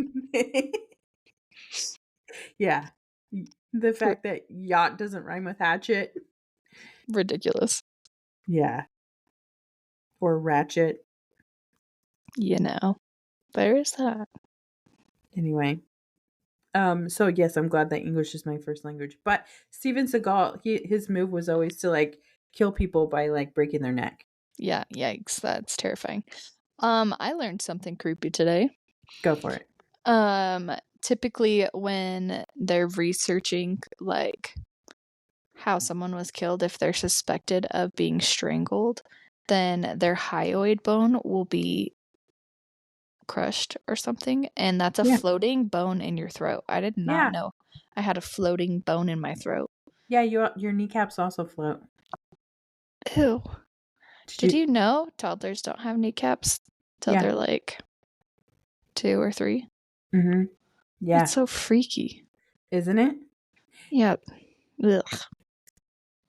Yeah. The fact that yacht doesn't rhyme with hatchet. Ridiculous. Yeah. Or ratchet. You know. There is that. Anyway. So yes, I'm glad that English is my first language. But Steven Seagal, his move was always to like kill people by like breaking their neck. Yeah, yikes, that's terrifying. I learned something creepy today. Go for it. Typically when they're researching like how someone was killed, if they're suspected of being strangled, then their hyoid bone will be crushed or something, and that's a Yeah. floating bone in your throat. I did not Yeah. know I had a floating bone in my throat. Yeah, your kneecaps also float. Ew. Did Did you you know toddlers don't have kneecaps till Yeah. they're like 2 or 3? Mhm. Yeah. That's so freaky. Isn't it? Yep. Ugh.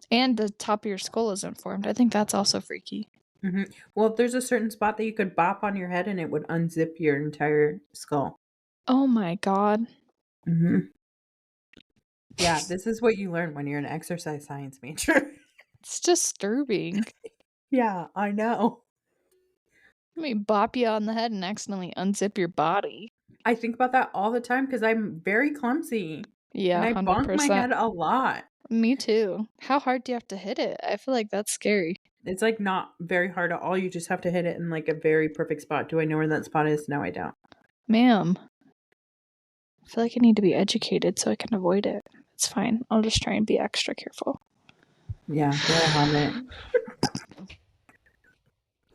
And the top of your skull isn't formed. I think that's also freaky. Mhm. Well, there's a certain spot that you could bop on your head and it would unzip your entire skull. Oh my god. Mhm. Yeah, this is what you learn when you're an exercise science major. It's disturbing. Yeah, I know. Let me bop you on the head and accidentally unzip your body. I think about that all the time because I'm very clumsy and Yeah, I bonk my 100%. head a lot. Me too. How hard do you have to hit it? I feel like that's scary. It's like not very hard at all. You just have to hit it in like a very perfect spot. Do I know where that spot is? No, I don't. Ma'am, I feel like I need to be educated so I can avoid it. It's fine. I'll just try and be extra careful. Yeah, wear a helmet.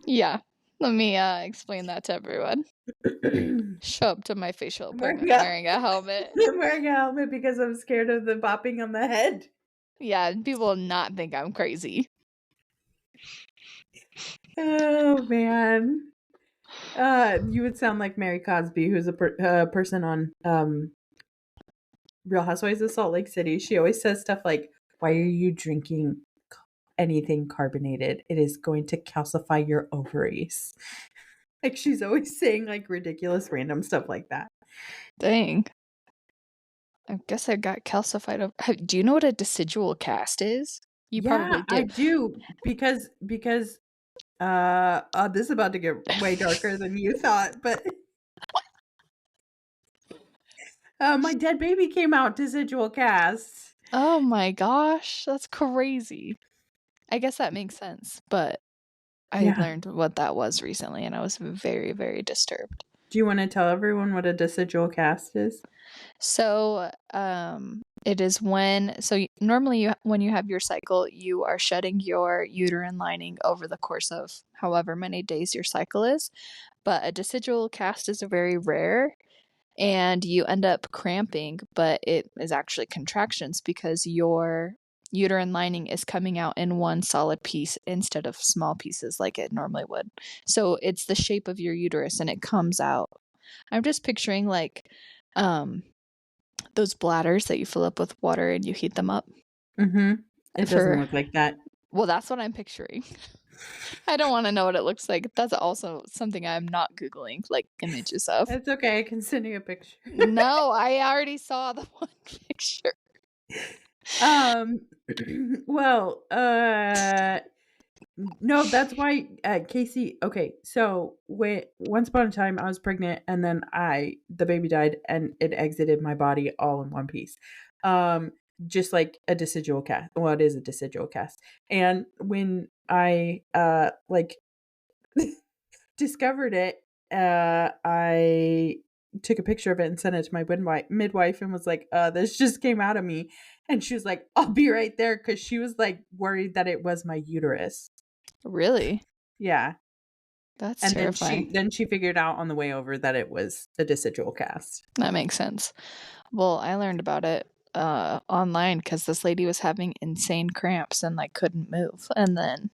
Yeah. Let me explain that to everyone. I'm Show up to my facial wearing appointment wearing a helmet. I'm wearing a helmet because I'm scared of the bopping on the head. Yeah, people will not think I'm crazy. Oh man. You would sound like Mary Cosby, who's a person on Real Housewives of Salt Lake City. She always says stuff like, "Why are you drinking anything carbonated? It is going to calcify your ovaries." Like she's always saying like ridiculous random stuff like that. Dang. I guess I got calcified. Do you know what a decidual cast is? You Yeah, probably do. I do because this is about to get way darker than you thought, but my dead baby came out decidual cast. Oh my gosh, that's crazy. I guess that makes sense, but I Yeah. learned what that was recently and I was very, very disturbed. Do you want to tell everyone what a decidual cast is? So, it is normally when you have your cycle, you are shedding your uterine lining over the course of however many days your cycle is. But a decidual cast is very rare and you end up cramping, but it is actually contractions because your uterine lining is coming out in one solid piece instead of small pieces like it normally would. So it's the shape of your uterus and it comes out. I'm just picturing like um those bladders that you fill up with water and you heat them up Mhm. It doesn't for look like that. well, that's what I'm picturing. I don't want to know what it looks like. That's also something I'm not Googling, like images of. It's okay, I can send you a picture. No, I already saw the one picture. Um, well, no, that's why, Casey okay, so once upon a time, I was pregnant, and then the baby died, and it exited my body all in one piece. Um, just like a decidual cast. Well, it is a decidual cast. And when I, like, discovered it, I took a picture of it and sent it to my midwife and was like, this just came out of me. And she was like, I'll be right there because she was like worried that it was my uterus. Really? Yeah. That's And terrifying. then she figured out on the way over that it was a decidual cast. That makes sense. Well, I learned about it online because this lady was having insane cramps and like couldn't move. And then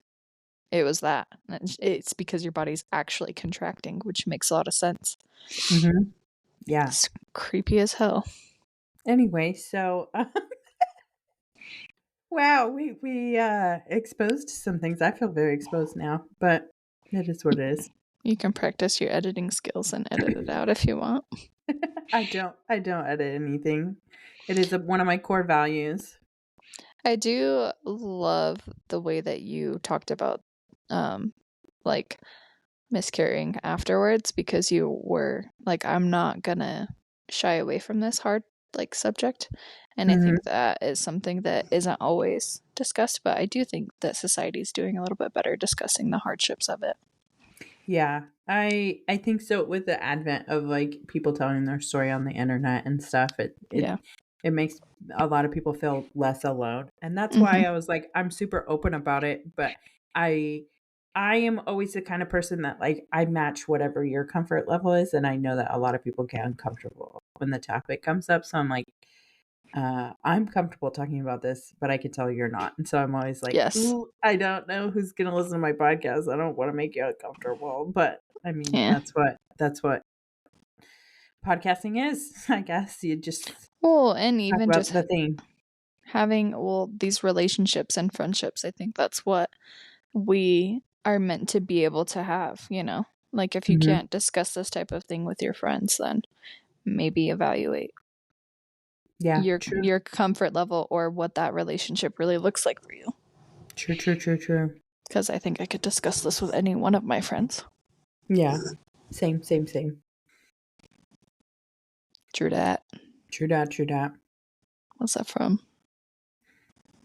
it was that. It's because your body's actually contracting, which makes a lot of sense. Mhm. Yeah. It's creepy as hell. Anyway, so wow, we exposed some things. I feel very exposed now, but it is what it is. You can practice your editing skills and edit it out if you want. I don't edit anything. It is one of my core values. I do love the way that you talked about like miscarrying afterwards because you were like, I'm not gonna shy away from this hard like subject. And I Mhm. think that is something that isn't always discussed, but I do think that society is doing a little bit better discussing the hardships of it. Yeah. I think so with the advent of, like, people telling their story on the internet and stuff, Yeah. it makes a lot of people feel less alone, and that's why Hmm. I was like, I'm super open about it, but I I am always the kind of person that, like, I match whatever your comfort level is, and I know that a lot of people get uncomfortable when the topic comes up, so I'm like, I'm comfortable talking about this, but I can tell you're not. And so I'm always like, Yes. ooh, I don't know who's gonna listen to my podcast. I don't want to make you uncomfortable. But I mean, Yeah. that's what podcasting is, I guess. You just Well, and talk even about just the thing. having, these relationships and friendships, I think that's what we are meant to be able to have, you know? Like, if you Mhm. can't discuss this type of thing with your friends, then maybe evaluate Yeah, your comfort level or what that relationship really looks like for you. true. Because I think I could discuss this with any one of my friends. Yeah. Same. True dat. True dat. What's that from?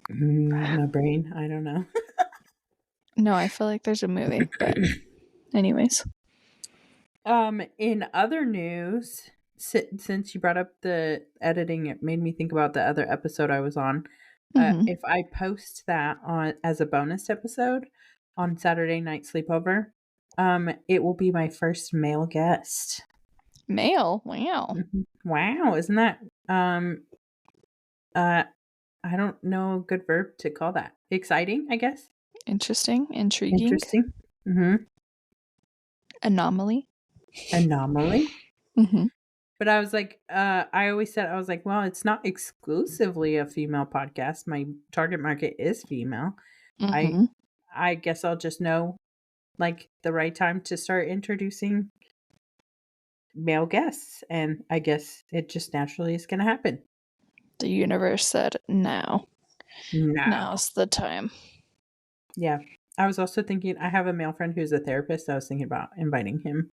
My brain. I don't know. No, I feel like there's a movie, but anyways. In other news, since you brought up the editing, it made me think about the other episode I was on. If I post that on as a bonus episode on Saturday Night Sleepover, it will be my first male guest. Male? Wow. Wow, isn't that I don't know a good verb to call that. Exciting, I guess. Interesting. Intriguing. Interesting. Anomaly. But I was like, I always said, I was like, well, it's not exclusively a female podcast. My target market is female. I guess I'll just know like the right time to start introducing male guests. And I guess it just naturally is going to happen. The universe said now. Now's the time. Yeah. I was also thinking, I have a male friend who's a therapist. I was thinking about inviting him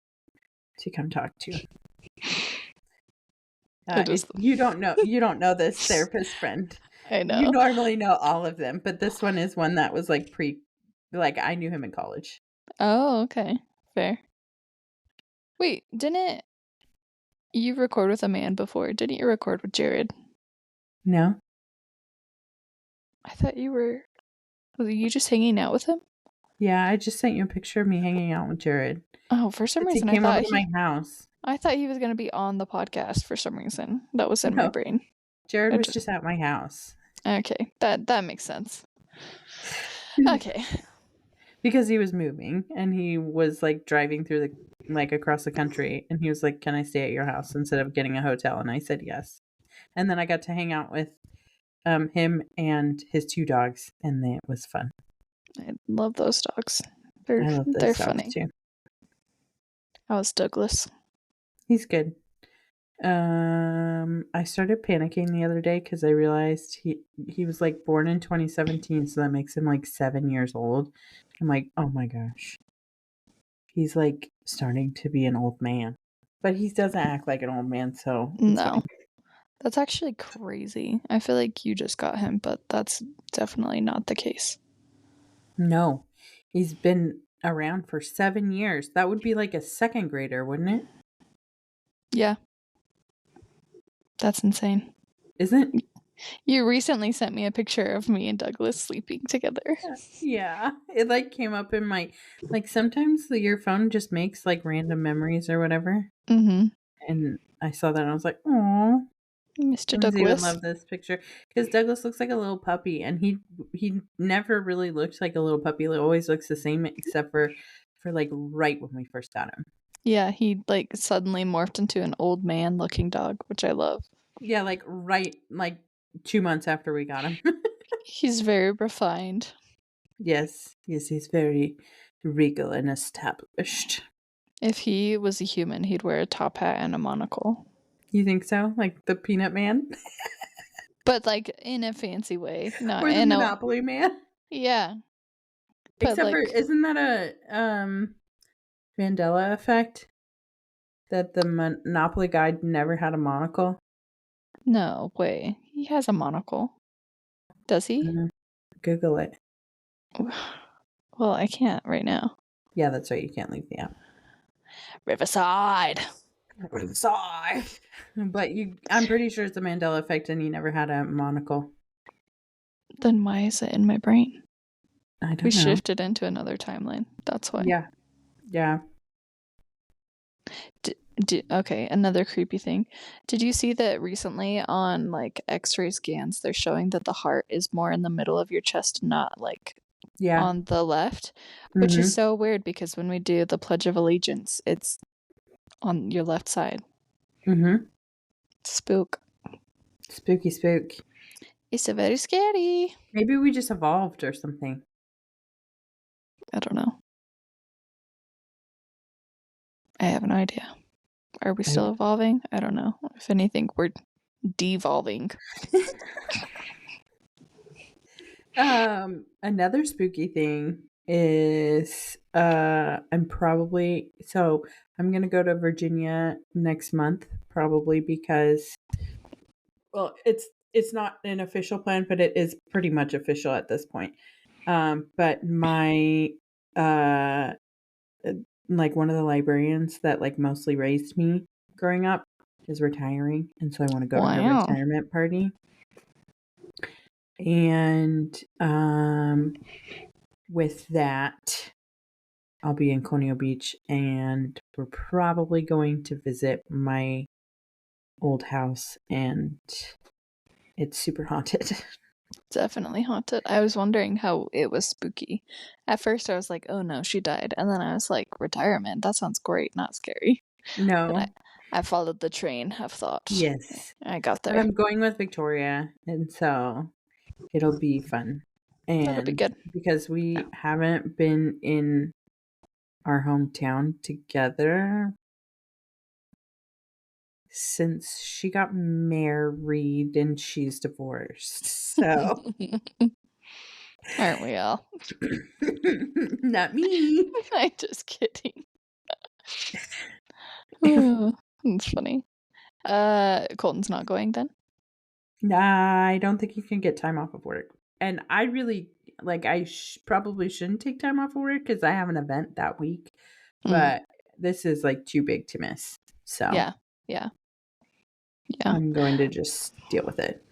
to come talk to. You don't know this therapist friend. I know. You normally know all of them, but this one is one that was like I knew him in college. Oh, okay. Fair. Wait, didn't you record with a man before? Didn't you record with Jared? No. I thought were you just hanging out with him? Yeah, I just sent you a picture of me hanging out with Jared. Oh, for some reason he came over to my house. I thought he was going to be on the podcast for some reason. That was in my brain. Jared was just at my house. Okay, that makes sense. Okay. Because he was moving and he was like driving through across the country, and he was like, "Can I stay at your house instead of getting a hotel?" And I said yes. And then I got to hang out with him and his 2 dogs, and it was fun. I love those dogs. I love those they're dogs funny too. How's Douglas? He's good. I started panicking the other day because I realized he was like born in 2017, so that makes him like 7 years old. I'm like, oh my gosh, he's like starting to be an old man, but he doesn't act like an old man, so it's fine. That's actually crazy. I feel like you just got him, but that's definitely not the case. No, he's been around for 7 years. That would be like a 2nd grader, wouldn't it? Yeah. That's insane. Isn't it? You recently sent me a picture of me and Douglas sleeping together. Yeah. It like came up in my, like sometimes your phone just makes like random memories or whatever. And I saw that and I was like, oh, Mr. Douglas. would love this picture because Douglas looks like a little puppy, and he never really looked like a little puppy. He always looks the same except for like right when we first got him. Yeah, he like suddenly morphed into an old man looking dog, which I love. Yeah, like right like 2 months after we got him. He's very refined. Yes, he's very regal and established. If he was a human, he'd wear a top hat and a monocle. You think so? Like the Peanut Man? But like in a fancy way. Not or the Monopoly Man? Yeah. Except for, isn't that a Mandela effect? That the Monopoly guy never had a monocle? No way. He has a monocle. Does he? Google it. Well, I can't right now. Yeah, that's right. You can't leave the app. Riverside. But I'm pretty sure it's a Mandela effect and he never had a monocle. Then why is it in my brain? I don't know. We shifted into another timeline. That's why. Yeah. Okay, another creepy thing. Did you see that recently on like X-ray scans, they're showing that the heart is more in the middle of your chest, not like on the left, which is so weird because when we do the Pledge of Allegiance, it's on your left side. Spook. Spooky. It's a very scary. Maybe we just evolved or something. I don't know. I have no idea. Are we still evolving? I don't know. If anything, we're devolving. Another spooky thing is I'm going to go to Virginia next month, probably because, well, it's not an official plan, but it is pretty much official at this point. But my uh like one of the librarians that like mostly raised me growing up is retiring, and so I want to go to her Wow. retirement party. And with that, I'll be in Coney Beach, and we're probably going to visit my old house, and it's super haunted. Definitely haunted. I was wondering how it was spooky. At first, I was like, oh no, she died. And then I was like, retirement? That sounds great, not scary. But No. I followed the train of thought. Yes. I got But there. I'm going with Victoria, and so it'll be fun. That'll be And good. because we haven't been in our hometown together since she got married and she's divorced. So, Aren't we all? not me. I'm just kidding. It's funny. Colton's not going then? Nah, I don't think you can get time off of work. And I really like I probably shouldn't take time off of work cuz I have an event that week, but this is like too big to miss. So, Yeah. Yeah. Yeah. I'm going to just deal with it.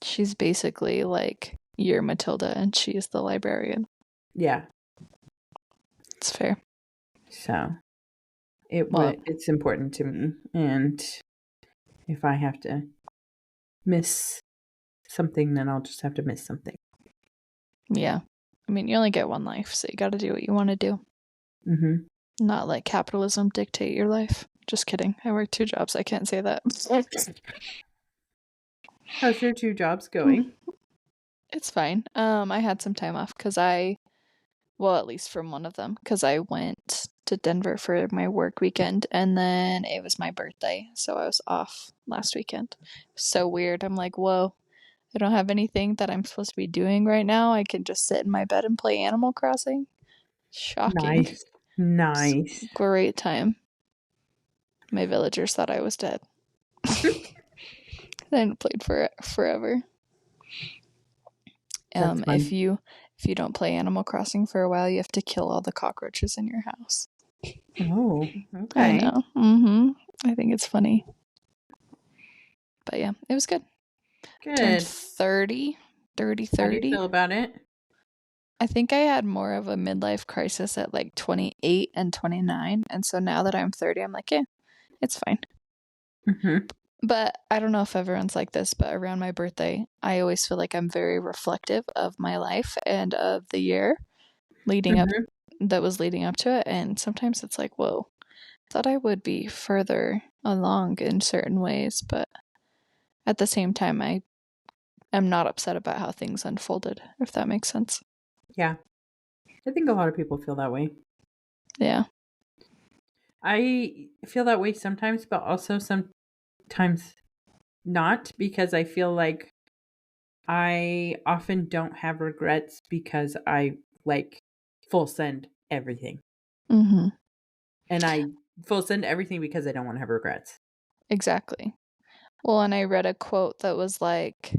She's basically like you're Matilda and she's the librarian. Yeah. It's fair. So, Well, it's important to me, and if I have to miss something, then I'll just have to miss something. yeah. I mean, you only get one life, so you got to do what you want to do. Mm-hmm. Not let capitalism dictate your life. Just kidding. I work 2 jobs. I can't say that. How's your 2 jobs going? It's fine. I had some time off because well, at least from one of them, because I went to Denver for my work weekend, and then it was my birthday, so I was off last weekend. So weird. I'm like, whoa, I don't have anything that I'm supposed to be doing right now. I can just sit in my bed and play Animal Crossing. Shocking. Nice. Nice. Great time. My villagers thought I was dead. I hadn't played for forever. That's fun. If you don't play Animal Crossing for a while, you have to kill all the cockroaches in your house. Oh, okay. I know. Mm-hmm. I think it's funny. But yeah, it was good. Good. Turned 30. How do you feel about it? I think I had more of a midlife crisis at like 28 and 29. And so now that I'm 30, I'm like, yeah, it's fine. Mm-hmm. But I don't know if everyone's like this, but around my birthday, I always feel like I'm very reflective of my life and of the year leading up that was leading up to it. And sometimes it's like, whoa, I thought I would be further along in certain ways, but at the same time, I am not upset about how things unfolded, if that makes sense. Yeah. I think a lot of people feel that way. Yeah. I feel that way sometimes, but also sometimes not, because I feel like I often don't have regrets because I like full send everything. Mm-hmm. And I full send everything because I don't want to have regrets. Exactly. Well, and I read a quote that was like,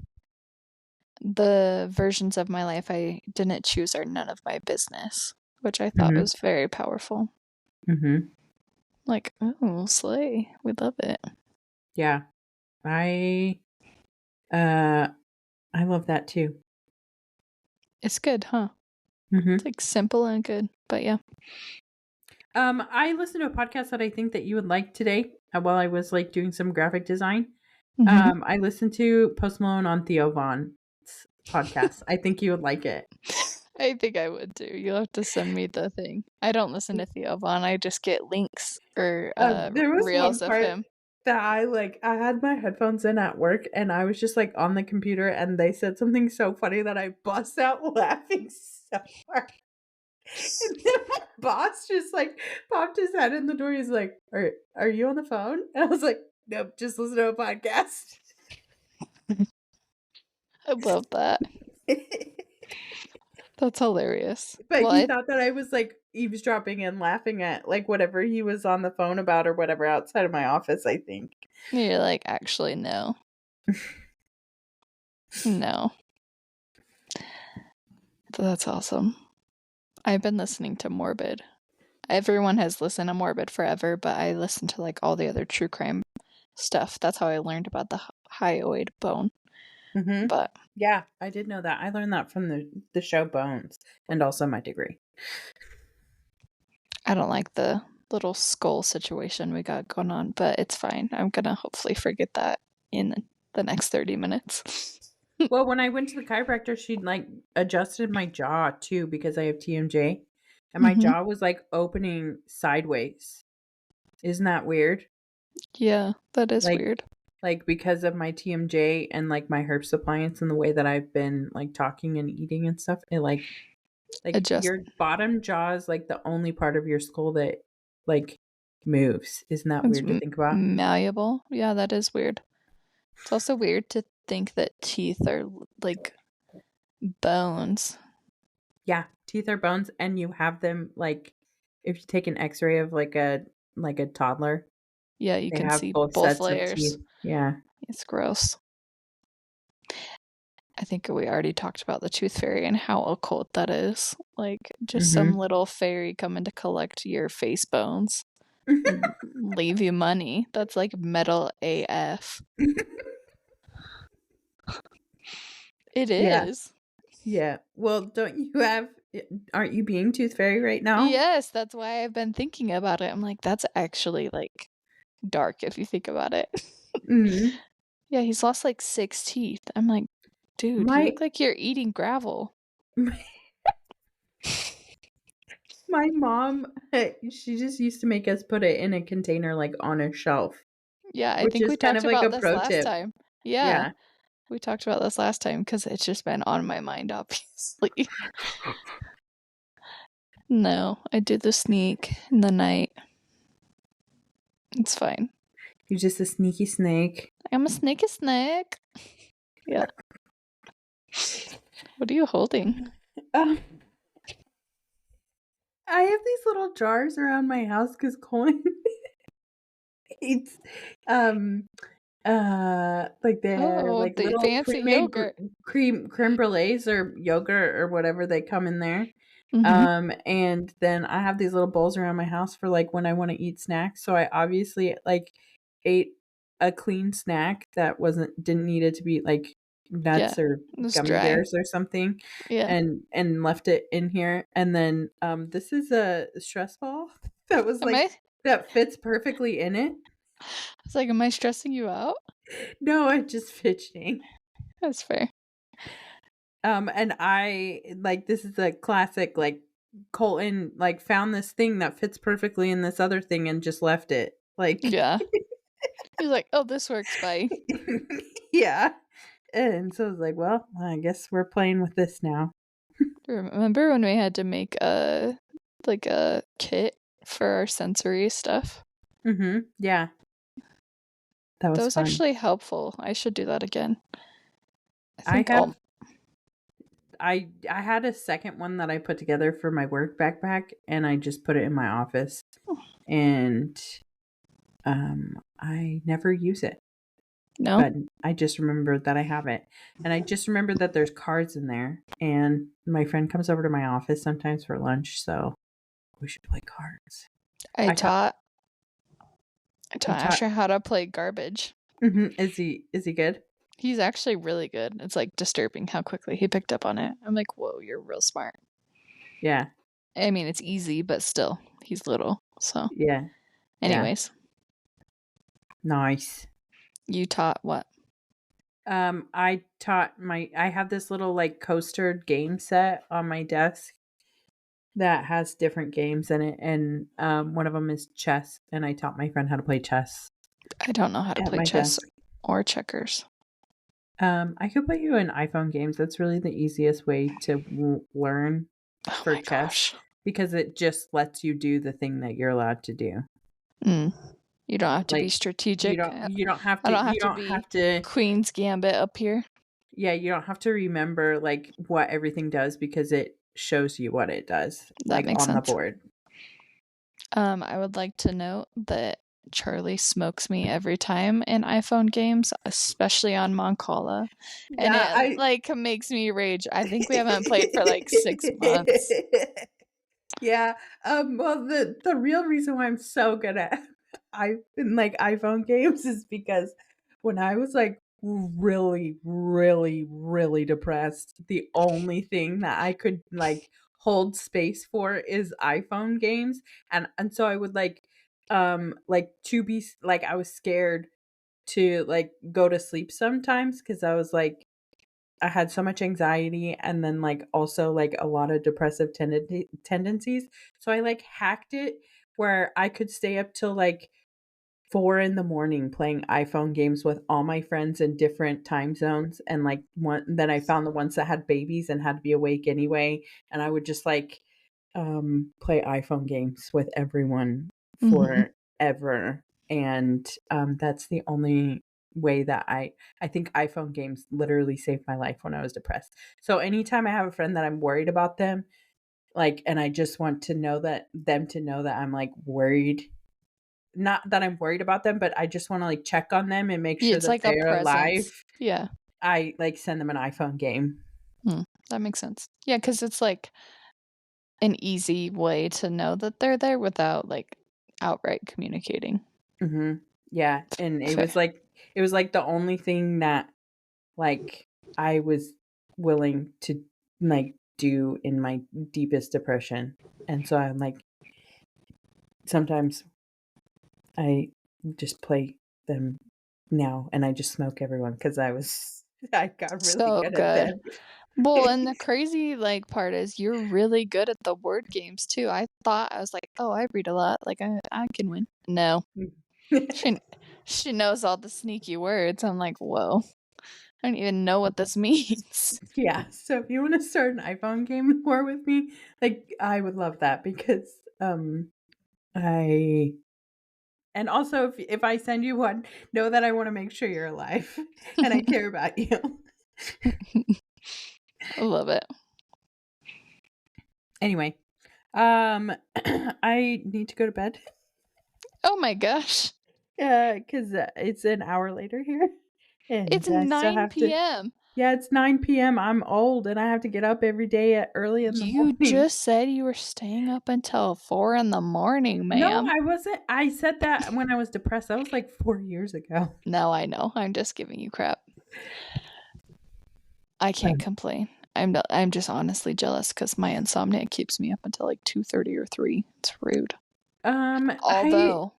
the versions of my life I didn't choose are none of my business, which I thought was very powerful. Mm-hmm. Like, oh, slay. We love it. Yeah. I love that too. It's good, huh? Mm-hmm. It's like simple and good, but yeah. I listened to a podcast that I think that you would like today while I was like doing some graphic design. Mm-hmm. I listened to Post Malone on Theo Vaughn's podcast. I think you would like it. I think I would too. You'll have to send me the thing. I don't listen to Theo Vaughn. I just get links or There was reels one of part him. that I had my headphones in at work, and I was just like on the computer, and they said something so funny that I bust out laughing so hard. And then my boss just like popped his head in the door. He's like, "Are you on the phone?" And I was like, "Nope, just listen to a podcast." I love that. That's hilarious. But Well, he thought that I was, like, eavesdropping and laughing at, like, whatever he was on the phone about or whatever outside of my office, I think. you're like, actually, no. No. That's awesome. I've been listening to Morbid. Everyone has listened to Morbid forever, but I listen to like all the other true crime stuff. That's how I learned about the hyoid bone. Mhm. But Yeah, I did know that. I learned that from the show Bones and also my degree. I don't like the little skull situation we got going on, but it's fine. I'm gonna hopefully forget that in the next 30 minutes. Well, when I went to the chiropractor, she like adjusted my jaw too because I have TMJ, and my Mm-hmm. jaw was like opening sideways. Isn't that weird? Yeah, that is Like weird. like because of my TMJ and like my herpes appliance and the way that I've been like talking and eating and stuff, it like Adjust. your bottom jaw is like the only part of your skull that like moves. Isn't that It's weird to think about? malleable. Yeah, that is weird. It's also weird to think that teeth are like bones. Yeah, teeth are bones, and you have them like if you take an X-ray of like a toddler, Yeah, you they can have see both both sets of teeth. layers. Yeah. It's gross. I think we already talked about the tooth fairy and how occult that is. Like, just some Mhm. little fairy coming to collect your face bones and leave you money. That's like metal AF. It Yeah. is. Yeah. Well, don't you have aren't you being tooth fairy right now? Yes, that's why I've been thinking about it. I'm like, that's actually like dark if you think about it. Mhm. Yeah, he's lost like 6 teeth. I'm like, dude, you My look like you're eating gravel. my mom, she just used to make us put it in a container like on a shelf, Yeah, I which think is we kind talked of like about a this pro last tip. time. Yeah, Yeah. we talked about this last time because it's just been on my mind, obviously. No, I do the sneak in the night. It's fine. You're just a sneaky snake. I'm a sneaky snake. Yeah. What are you holding? Um, I have these little jars around my house because Colin eats um like they're Oh, like the little fancy pre-made yogurt. creme brulees or yogurt or whatever they come in there. Mm-hmm. And then I have these little bowls around my house for like when I want to eat snacks. So I obviously like ate a clean snack that didn't need it to be like Yeah, nuts or it's gummy dry. bears or something, Yeah. and left it in here. And then this is a stress ball that was Am I? like that fits perfectly in it. It's like, am I stressing you out? No, I'm just fidgeting. That's fair. And I like this is a classic like Colton like found this thing that fits perfectly in this other thing and just left it. Like Yeah. He's like, oh, this works. Bye. yeah. And so I was like, well, I guess we're playing with this now. Remember when we had to make a kit for our sensory stuff? Mhm. Yeah. That That was was fun. actually helpful. I should do that again. I I think have I had a second one that I put together for my work backpack and I just put it in my office and I never use it. no. But I just remembered that I have it. And I just remembered that there's cards in there. And my friend comes over to my office sometimes for lunch, so we should play cards. I I taught taught I you taught taught Asher how to play garbage. Is he good? He's actually really good. It's like disturbing how quickly he picked up on it. I'm like, whoa, you're real smart. Yeah. I mean, it's easy, but still, he's little. So, Yeah. Yeah. anyways, Nice. you taught what? I have this little like coaster game set on my desk that has different games in it and one of them is chess and I taught my friend how to play chess I don't know how to at play my chess desk. or checkers. I could put you in iPhone games. That's really the easiest way to learn Oh for my chess gosh. because it just lets you do the thing that you're allowed to do. Mm. You don't have to be Like strategic. you don't have I to don't have you to don't be have to Queen's Gambit up here. yeah, you don't have to remember like what everything does because shows you what it does, That like makes on the sense. board. I would like to note that Charlie smokes me every time in iPhone games, especially on Moncala. And Yeah, it I like makes me rage. I think we haven't played for like 6 months. Yeah, well, the real reason why I'm so good at like iPhone games is because when I was like really, really, really depressed, the only thing that I could like hold space for is iPhone games, and so I would like to be like I was scared to like go to sleep sometimes because I was like I had so much anxiety and then like also like a lot of depressive tendencies. So I like hacked it where I could stay up till like 4 in the morning playing iPhone games with all my friends in different time zones. And like one, then I found the ones that had babies and had to be awake anyway. And I would just like play iPhone games with everyone Hmm. forever. And that's the only way that I think iPhone games literally saved my life when I was depressed. So anytime I have a friend that I'm worried about them, like, and I just want to know that them to know that I'm like worried, not that I'm worried about them, but I just want to like check on them and make Yeah, sure it's that like a they're alive. presence. Yeah. I like send them an iPhone game. That makes sense. Yeah, because it's like an easy way to know that they're there without like outright communicating. Hmm. Yeah, and Fair. it was like the only thing that like I was willing to like do in my deepest depression. And so I'm like sometimes I just play them now and I just smoke everyone because I got really So good at good. them. Well, and the crazy like part is you're really good at the word games too. I was like, oh, I read a lot. Like I can win. No, she she knows all the sneaky words. I'm like, whoa, I don't even know what this means. Yeah, so if you want to start an iPhone game war with me, like I would love that because I and also if I send you one, know that I want to make sure you're alive and I care about you. I love it. Anyway, I need to go to bed. Oh my gosh, Because it's an hour later here, and it's I still have9 to. p.m. Yeah, it's 9 p.m. I'm old, and I have to get up every day at early in the You morning. just said you were staying up until 4 in the morning, No, ma'am. I wasn't. I said that when I was depressed. That was like 4 years ago. No, I know. I'm just giving you crap. I can't complain. I'm just honestly jealous because my insomnia keeps me up until like 2:30 or 3. It's rude. I Although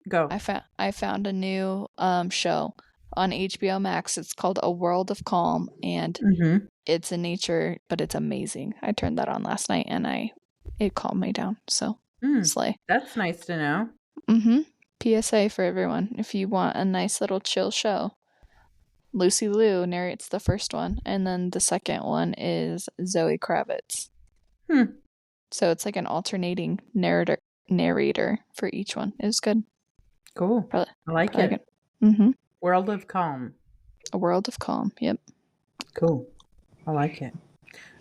go. I found a new show on HBO Max. It's called A World of Calm, and Mm-hmm. it's in nature, but it's amazing. I turned that on last night, and it calmed me down. So Mm, slay. that's nice to know. Mm-hmm. PSA for everyone: if you want a nice little chill show, Lucy Liu narrates the first one, and then the second one is Zoe Kravitz. Hmm. So it's like an alternating narrator for each one. It was good. Cool. Probably I like probably it. good. Mm-hmm. World of Calm. A World of Calm. Yep. Cool. I like it.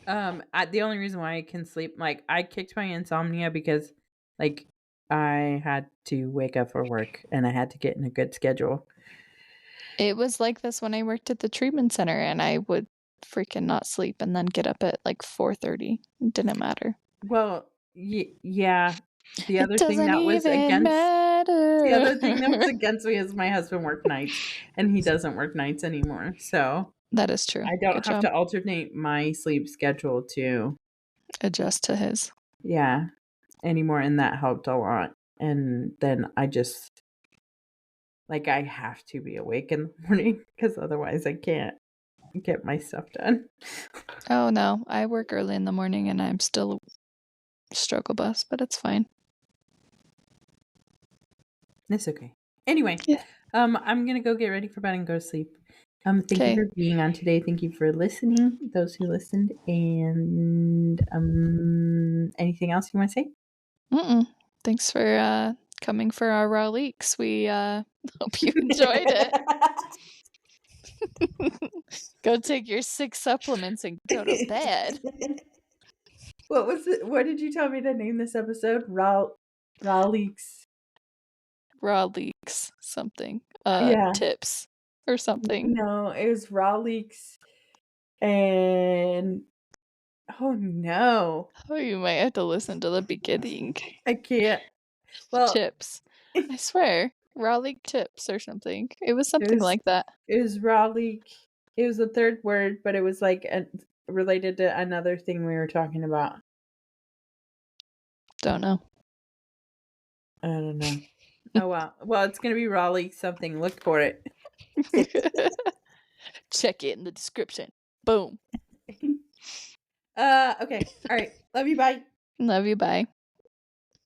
The only reason why I can sleep, like, I kicked my insomnia because, like, I had to wake up for work and I had to get in a good schedule. It was like this when I worked at the treatment center, and I would freaking not sleep and then get up at like 4:30. It didn't matter. Well, yeah. The It other thing doesn't that was even against the matter. other thing that was against me is my husband worked nights and he doesn't work nights anymore. So That is true. I don't Good have job. to alternate my sleep schedule to, Adjust to his. yeah, anymore. And that helped a lot. And then I just, like, I have to be awake in the morning because otherwise I can't get my stuff done. Oh no, I work early in the morning and I'm still struggle bus, but it's fine. It's okay. Anyway, Yeah. I'm gonna go get ready for bed and go to sleep. Thank you Okay. for being on today. Thank you for listening, those who listened, and anything else you want to say? Mm-mm. Thanks for coming for our raw leaks. We hope you enjoyed it. Go take your 6 supplements and go to bed. What was it? What did you tell me to name this episode? Raw Leeks. Raw leaks something. Yeah. Tips or something. No, it was Raw Leeks and oh no. Oh, you might have to listen to the beginning. I can't. Well, Tips. I swear. Raw leak tips or something. It was it something was like that. it was Raw Leek. It was the third word, but it was like related to another thing we were talking about. Don't know. I don't know. Oh well. Well, it's gonna be Raw Leek something. Look for it. Check it in the description. Boom. Okay. All right. Love you. Bye. Love you. Bye.